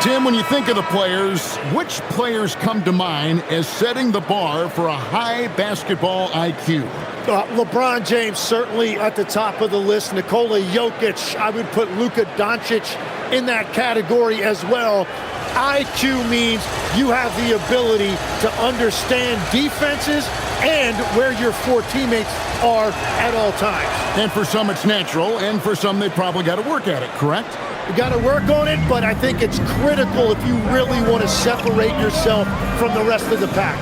Tim, when you think of the players, which players come to mind as setting the bar for a high basketball IQ? LeBron James certainly at the top of the list. Nikola Jokic, I would put Luka Doncic in that category as well. IQ means you have the ability to understand defenses and where your four teammates are at all times. And for some it's natural, and for some they probably got to work at it, correct? You got to work on it, but I think it's critical if you really want to separate yourself from the rest of the pack.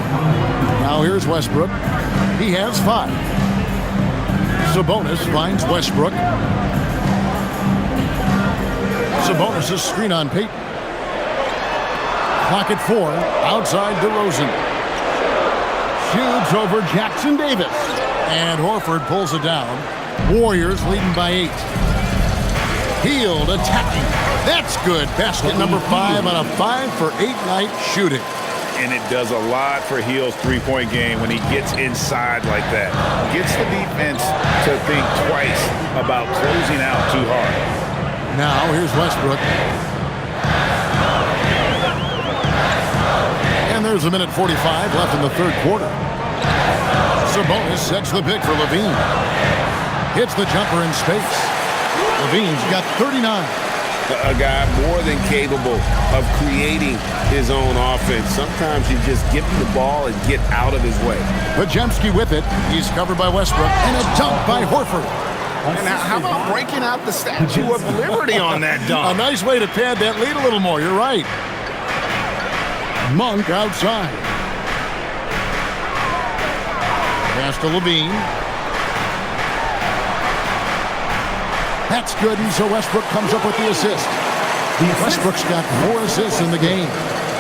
Now here's Westbrook. He has 5. Sabonis finds Westbrook. Sabonis' screen on Peyton. Clock at 4. Outside DeRozan. Shoots over Jackson Davis. And Horford pulls it down. Warriors leading by 8. Hield attacking. That's good. Basket number 5 on a 5-for-8 night shooting. And it does a lot for Hield's three-point game when he gets inside like that. Gets the defense to think twice about closing out too hard. Now here's Westbrook. And there's a minute 45 left in the third quarter. Sabonis sets the pick for Levine. Hits the jumper in space. Levine's got 39. A guy more than capable of creating his own offense. Sometimes you just give him the ball and get out of his way. Podziemski with it. He's covered by Westbrook. And a dunk by Horford. And how about breaking out the Statue of Liberty on that dunk? A nice way to pad that lead a little more. You're right. Monk outside. Pass to Levine. That's good, and so Westbrook comes up with the assist. Westbrook's got 4 assists in the game.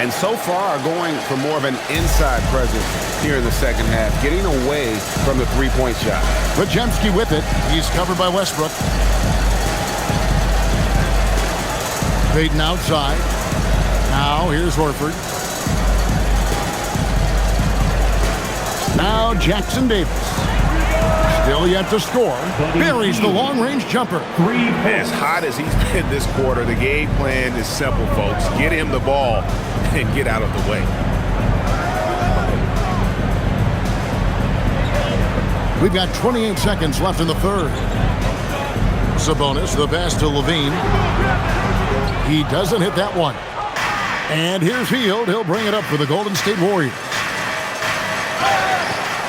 And so far going for more of an inside presence here in the second half, getting away from the three-point shot. Podziemski with it. He's covered by Westbrook. Payton outside. Now here's Horford. Now Jackson Davis. Still yet to score. Buries the long-range jumper. As hot as he's been this quarter, the game plan is simple, folks. Get him the ball and get out of the way. We've got 28 seconds left in the third. Sabonis, the pass to Levine. He doesn't hit that one. And here's Hield. He'll bring it up for the Golden State Warriors.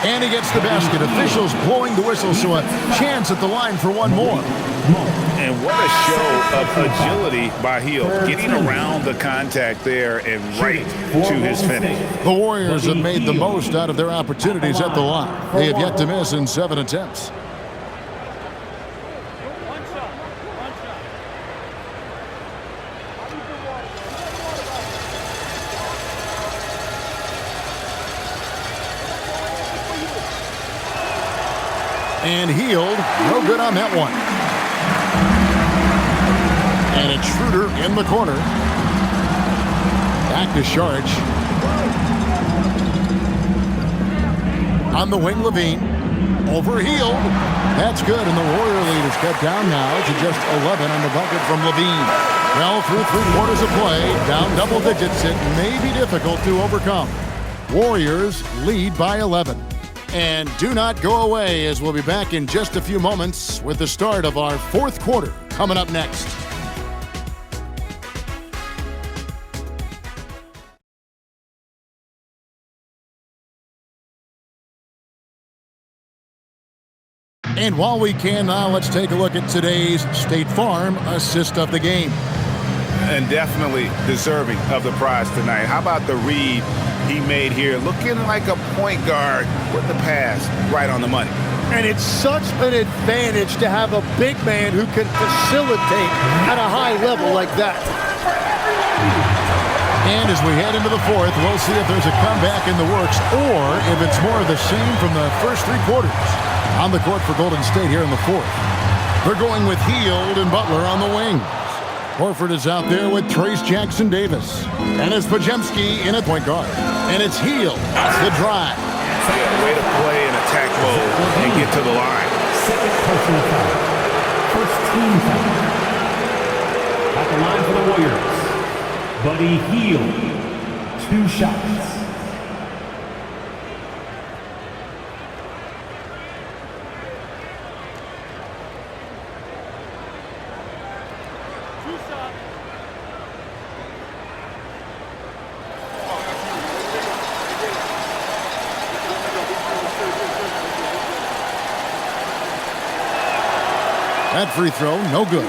And he gets the basket. Officials blowing the whistle, so a chance at the line for one more. And what a show of agility by Hield, getting around the contact there and right to his finish. The Warriors have made the most out of their opportunities at the line. They have yet to miss in 7 attempts. And Hield, no good on that one. And it's Schroeder in the corner. Back to Saric. On the wing, Levine. Over Hield. That's good, and the Warrior lead is cut down now to just 11 on the bucket from Levine. Well, through 3 quarters of play, down double digits, it may be difficult to overcome. Warriors lead by 11. And do not go away, as we'll be back in just a few moments with the start of our fourth quarter coming up next. And while we can now, let's take a look at today's State Farm assist of the game. And definitely deserving of the prize tonight. How about the read he made here? Looking like a point guard with the pass right on the money. And it's such an advantage to have a big man who can facilitate at a high level like that. And as we head into the fourth, we'll see if there's a comeback in the works or if it's more of the same from the first 3 quarters. On the court for Golden State here in the fourth. They're going with Hield and Butler on the wing. Horford is out there with Trace Jackson Davis. And it's Podziemski in at point guard. And it's Hield. That's the drive. Yeah, way to play in attack mode and get to the line. Second personal foul. First team foul. At the line for the Warriors. Buddy Hield, 2 shots. That free throw, no good.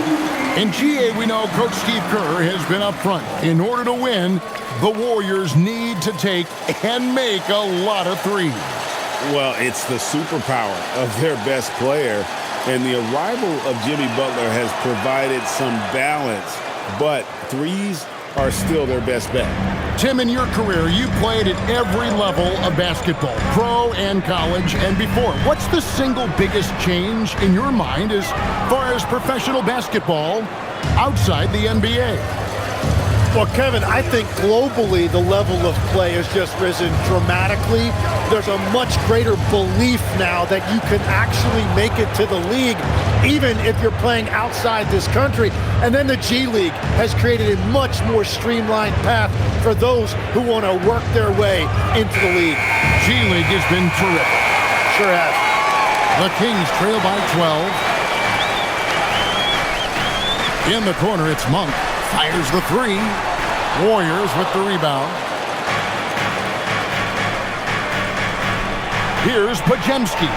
In GA, we know Coach Steve Kerr has been up front. In order to win, the Warriors need to take and make a lot of threes. Well, it's the superpower of their best player, and the arrival of Jimmy Butler has provided some balance, but threes are still their best bet. Tim, in your career, you played at every level of basketball, pro and college and before. What's the single biggest change in your mind as far as professional basketball outside the NBA? Well, Kevin, I think globally the level of play has just risen dramatically. There's a much greater belief now that you can actually make it to the league, even if you're playing outside this country. And then the G League has created a much more streamlined path for those who want to work their way into the league. G League has been terrific. Sure has. The Kings trail by 12. In the corner, it's Monk. Fires the three. Warriors with the rebound. Here's Pajemski.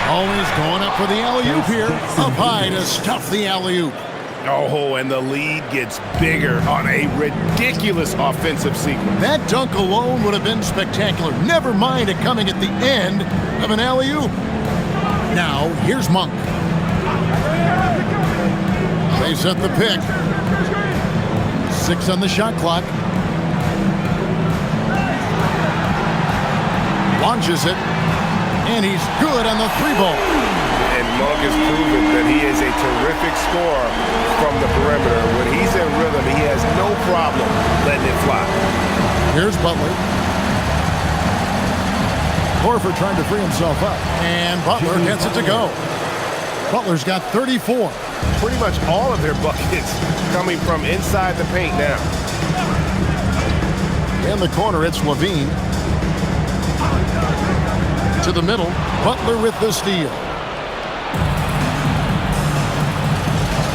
Always going up for the alley-oop here. Up high to stuff the alley-oop. Oh, and the lead gets bigger on a ridiculous offensive sequence. That dunk alone would have been spectacular. Never mind it coming at the end of an alley-oop. Now, here's Monk. They set the pick. 6 on the shot clock. Launches it, and he's good on the 3-ball. And Monk has proven that he is a terrific scorer from the perimeter. When he's in rhythm, he has no problem letting it fly. Here's Butler. Horford trying to free himself up, and Butler gets it to go. Butler's got 34. Pretty much all of their buckets coming from inside the paint now. In the corner, it's Levine. To the middle, Butler with the steal.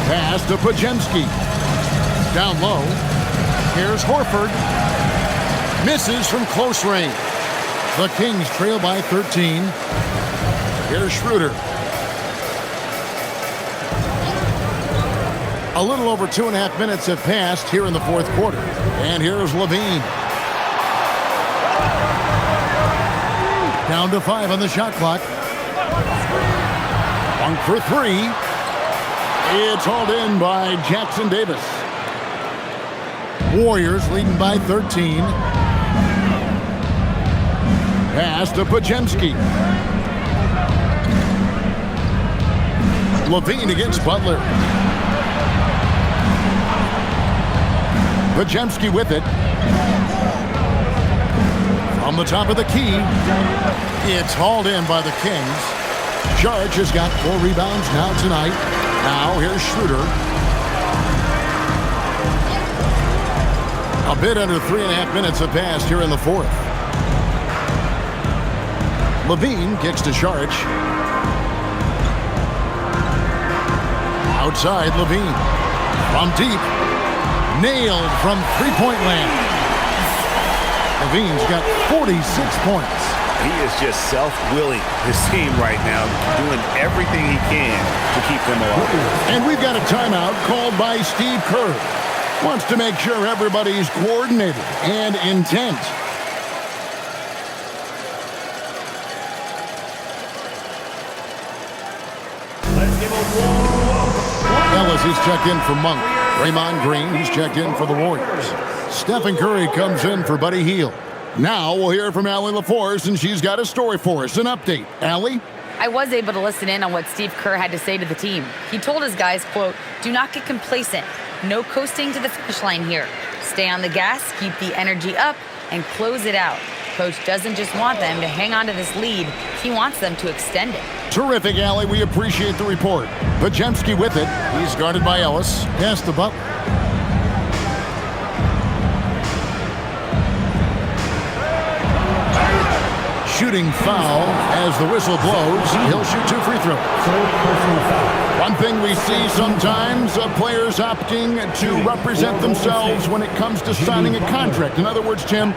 Pass to Pajemski. Down low. Here's Horford. Misses from close range. The Kings trail by 13. Here's Schroeder. A little over 2.5 minutes have passed here in the fourth quarter. And here's Levine. Down to 5 on the shot clock. 1 for 3. It's hauled in by Jackson Davis. Warriors leading by 13. Pass to Pajemski. Levine against Butler. Pajemski with it. From the top of the key. It's hauled in by the Kings. Jarge has got 4 rebounds now tonight. Now here's Schroeder. A bit under 3.5 minutes have passed here in the fourth. Levine kicks to Jarge. Outside Levine. From deep. Nailed from three-point land. Levine's got 46 points. He is just self-willing his team right now, doing everything he can to keep them alive. And we've got a timeout called by Steve Kerr. Wants to make sure everybody's coordinated and intent. Let's give a warm welcome. Ellis, he's checked in for Monk. Draymond Green, he's checked in for the Warriors. Stephen Curry comes in for Buddy Hield. Now we'll hear from Allie LaForce, and she's got a story for us, an update. Allie? I was able to listen in on what Steve Kerr had to say to the team. He told his guys, quote, "Do not get complacent. No coasting to the finish line here. Stay on the gas, keep the energy up, and close it out." Coach doesn't just want them to hang on to this lead. He wants them to extend it. Terrific, Allie. We appreciate the report. Pajemski with it. He's guarded by Ellis. Pass to Butler. shooting foul as the whistle blows. He'll shoot 2 free throws. One thing we see sometimes, players opting to represent themselves when it comes to signing a contract. In other words, Tim,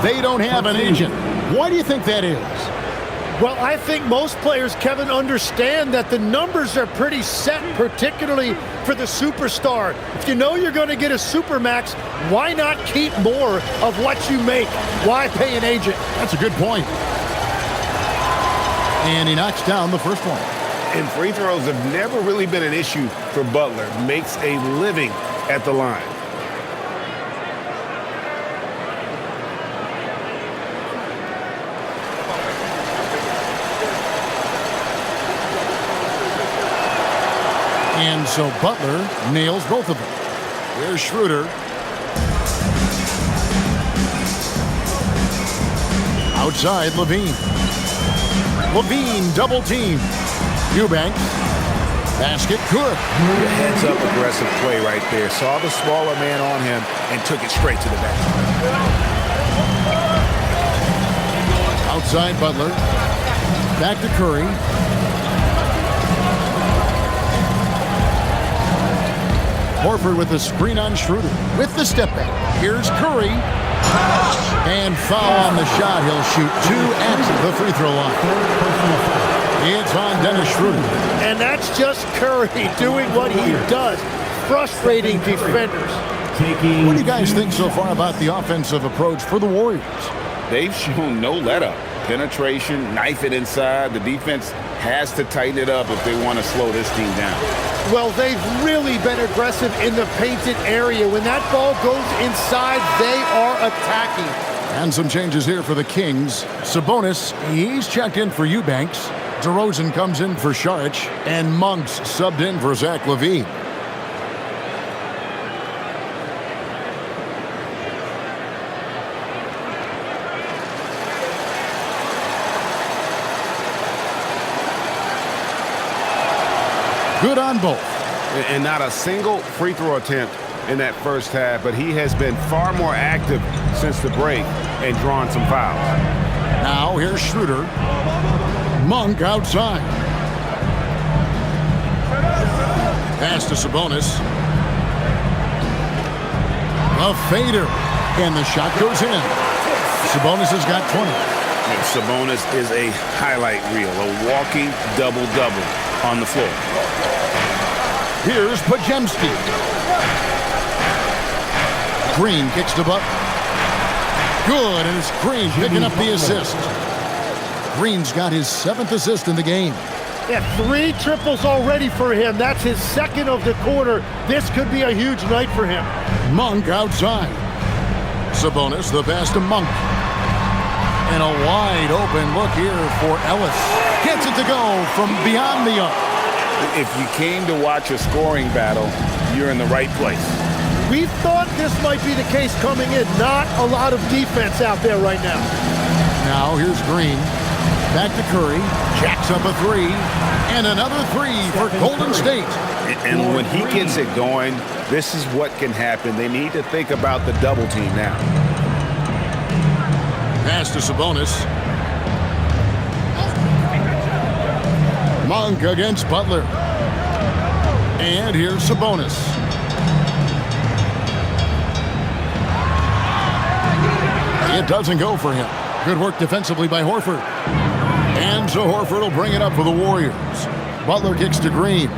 they don't have an agent. Why do you think that is? Well, I think most players, Kevin, understand that the numbers are pretty set, particularly for the superstar. If you know you're going to get a supermax, why not keep more of what you make? Why pay an agent? That's a good point. And he knocks down the first one. And free throws have never really been an issue for Butler. Makes a living at the line. And so Butler nails both of them. Here's Schroeder. Outside, Levine. Levine double team. Eubanks. Basket good. Heads up aggressive play right there. Saw the smaller man on him and took it straight to the basket. Outside, Butler. Back to Curry. Horford with the screen on Schroeder. With the step back. Here's Curry. And foul on the shot. He'll shoot 2 at the free throw line. It's on Dennis Schroeder. And that's just Curry doing what he does. Frustrating defenders. What do you guys think so far about the offensive approach for the Warriors? They've shown no let-up. Penetration, knife it inside. The defense has to tighten it up if they want to slow this team down. Well, they've really been aggressive in the painted area. When that ball goes inside, they are attacking. And some changes here for the Kings. Sabonis, he's checked in for Eubanks. DeRozan comes in for Saric. And Monk's subbed in for Zach LaVine. Good on both. And not a single free throw attempt in that first half, but he has been far more active since the break and drawn some fouls. Now here's Schroeder. Monk outside. Pass to Sabonis. A fader. And the shot goes in. Sabonis has got 20. And Sabonis is a highlight reel, a walking double-double on the floor. Here's Podziemski. Green kicks to Butler. Good, and it's Green picking up the assist. Green's got his 7th assist in the game. Yeah, 3 triples already for him. That's his 2nd of the quarter. This could be a huge night for him. Monk outside. Sabonis, the pass to Monk. And a wide open look here for Ellis. Gets it to go from beyond the arc. If you came to watch a scoring battle, you're in the right place. We thought this might be the case coming in. Not a lot of defense out there right now. Now here's Green. Back to Curry. Jacks up a 3. And another 3 for Golden State. And when he gets it going, this is what can happen. They need to think about the double team now. Pass to Sabonis. Monk against Butler. And here's Sabonis. It doesn't go for him. Good work defensively by Horford. And so Horford will bring it up for the Warriors. Butler kicks to Green.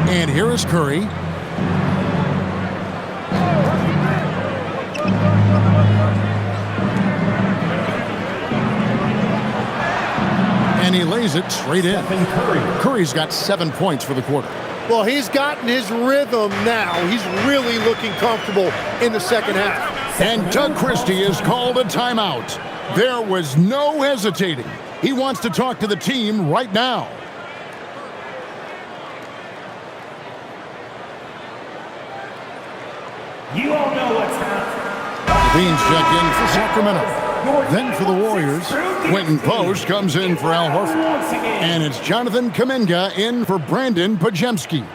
And here is Curry. And he lays it straight in. Curry's got 7 points for the quarter. Well, he's gotten his rhythm now. He's really looking comfortable in the second half. And Doug Christie has called a timeout. There was no hesitating. He wants to talk to the team right now. You all know what's happening. Beans check in for Sacramento. Then for the Warriors, Quentin Post comes in for Al Horford. And it's Jonathan Kuminga in for Brandon Podziemski.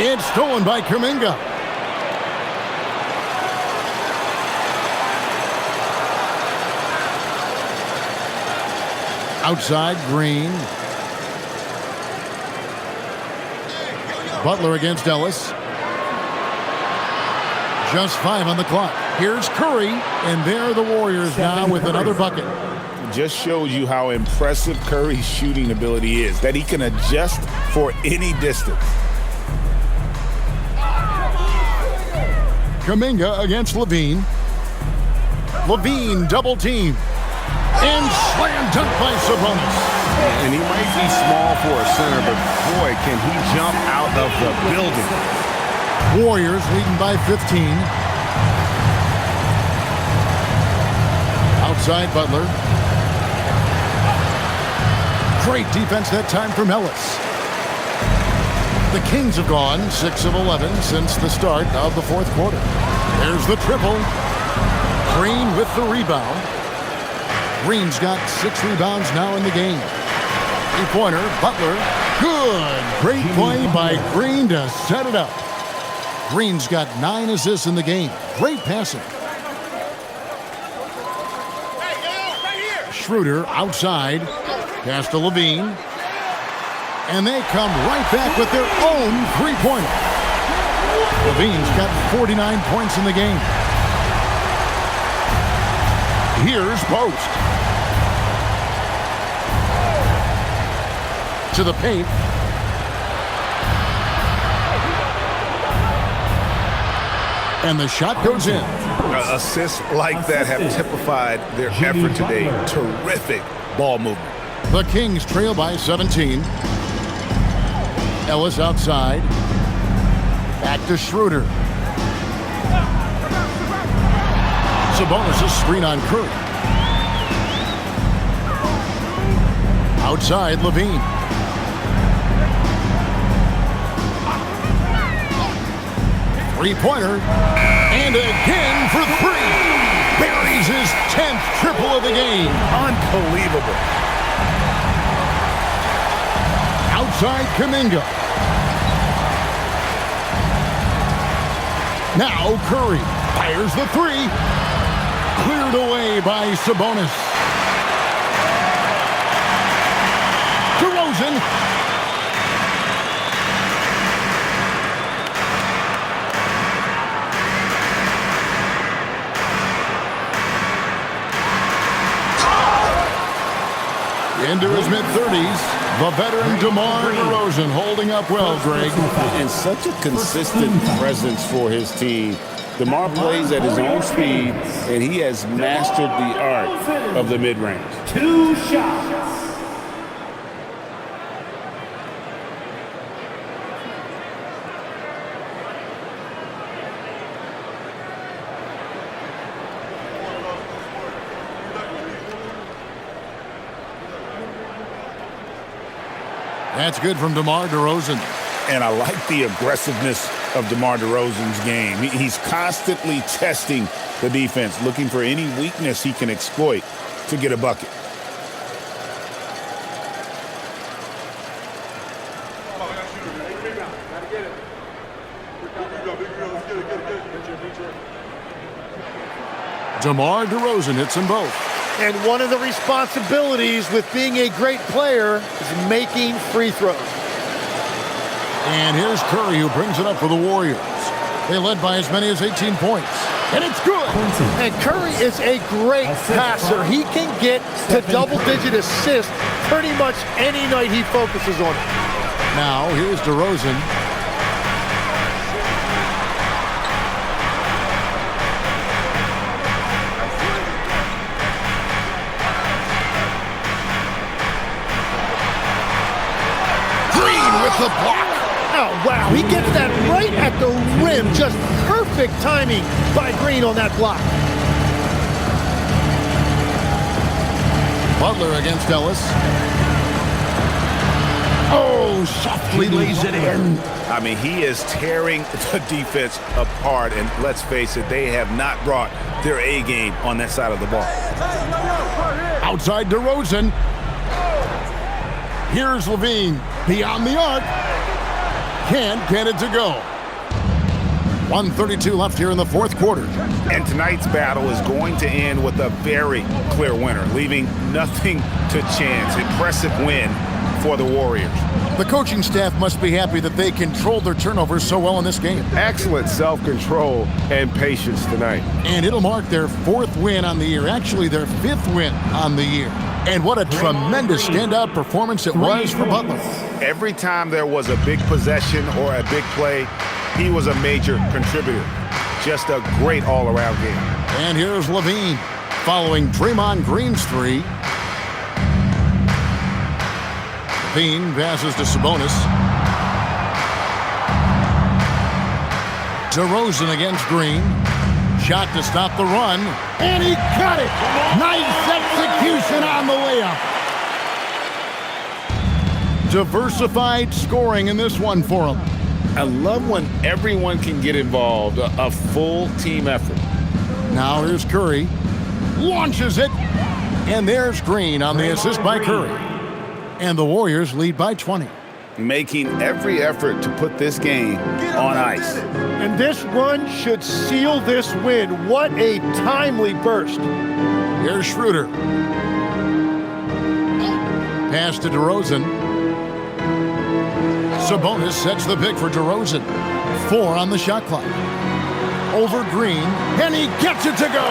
It's stolen by Kuminga. Outside, Green. Butler against Ellis. Just 5 on the clock. Here's Curry, and there are the Warriors now with another bucket. Just shows you how impressive Curry's shooting ability is, that he can adjust for any distance. Kuminga against Levine. Levine double team. And slam dunk by Sabonis. And he might be small for a center, but boy, can he jump out of the building. Warriors leading by 15. Outside Butler. Great defense that time from Ellis. The Kings have gone 6 of 11 since the start of the fourth quarter. There's the triple. Green with the rebound. Green's got 6 rebounds now in the game. Three-pointer, Butler. Good. Great play by Green to set it up. Green's got 9 assists in the game. Great passing. Schroeder outside. Pass to Levine. And they come right back with their own three-pointer. Levine's got 49 points in the game. Here's Post. To the paint. And the shot goes in. Assists like that have typified their effort today. Terrific ball movement. The Kings trail by 17. Ellis outside. Back to Schroeder. Sabonis' screen on Curry. Outside, Levine. Three-pointer. And again for 3. Buries his 10th triple of the game. Unbelievable. Outside Kuminga. Now Curry fires the 3. Cleared away by Sabonis. DeRozan. Into his mid-30s, the veteran DeMar DeRozan holding up well, Greg. And such a consistent presence for his team. DeMar plays at his own speed, and he has mastered the art of the mid-range. 2 shots. That's good from DeMar DeRozan. And I like the aggressiveness of DeMar DeRozan's game. He's constantly testing the defense, looking for any weakness he can exploit to get a bucket. DeMar DeRozan hits them both. And one of the responsibilities with being a great player is making free throws. And here's Curry, who brings it up for the Warriors. They led by as many as 18 points. And it's good. And Curry is a great passer. He can get to double-digit assists pretty much any night he focuses on it. Now, here's DeRozan. The block. Oh, wow. He gets that right at the rim. Just perfect timing by Green on that block. Butler against Ellis. Oh, softly lays it in. I mean, he is tearing the defense apart. And let's face it, they have not brought their A game on that side of the ball. Outside DeRozan. Here's Levine. Beyond the arc. can't get it to go. 1:32 left here in the fourth quarter. And tonight's battle is going to end with a very clear winner, leaving nothing to chance. Impressive win for the Warriors. The coaching staff must be happy that they controlled their turnovers so well in this game. Excellent self-control and patience tonight. And it'll mark their fourth win on the year, actually their fifth win on the year. And what a tremendous standout performance it was for Butler. Every time there was a big possession or a big play, he was a major contributor. Just a great all-around game. And here's Levine following Draymond Green's three. Levine passes to Sabonis. DeRozan against Green. Shot to stop the run. And he got it! Nice execution on the layup. Diversified scoring in this one for him. I love when everyone can get involved, a full team effort. Now here's Curry. Launches it. And there's Green on the assist by Curry. And the Warriors lead by 20. Making every effort to put this game on ice. And this run should seal this win. What a timely burst. Here's Schroeder. Pass to DeRozan. Sabonis sets the pick for DeRozan. 4 on the shot clock. Over Green, and he gets it to go!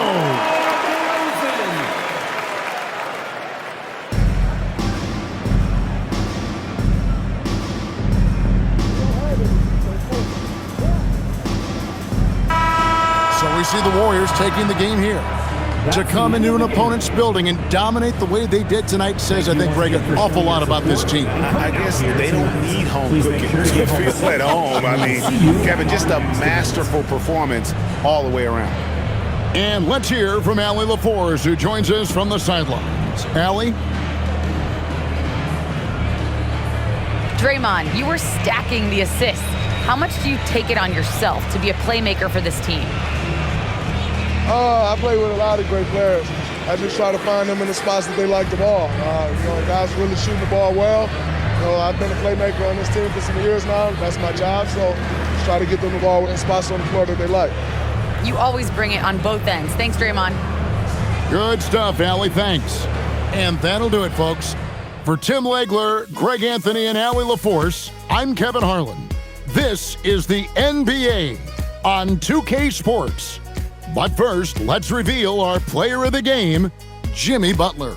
So we see the Warriors taking the game here. To come into an opponent's building and dominate the way they did tonight says, I think, Greg, an awful lot about this team. I guess they don't need home cooking to feel at home. I mean, Kevin, just a masterful performance all the way around. And let's hear from Allie LaForce, who joins us from the sidelines. Allie? Draymond, you were stacking the assists. How much do you take it on yourself to be a playmaker for this team? I play with a lot of great players. I just try to find them in the spots that they like the ball. Guys really shooting the ball well. I've been a playmaker on this team for some years now. That's my job, so just try to get them the ball in spots on the floor that they like. You always bring it on both ends. Thanks, Draymond. Good stuff, Allie. Thanks. And that'll do it, folks. For Tim Legler, Greg Anthony, and Allie LaForce, I'm Kevin Harlan. This is the NBA on 2K Sports. But first, let's reveal our player of the game, Jimmy Butler.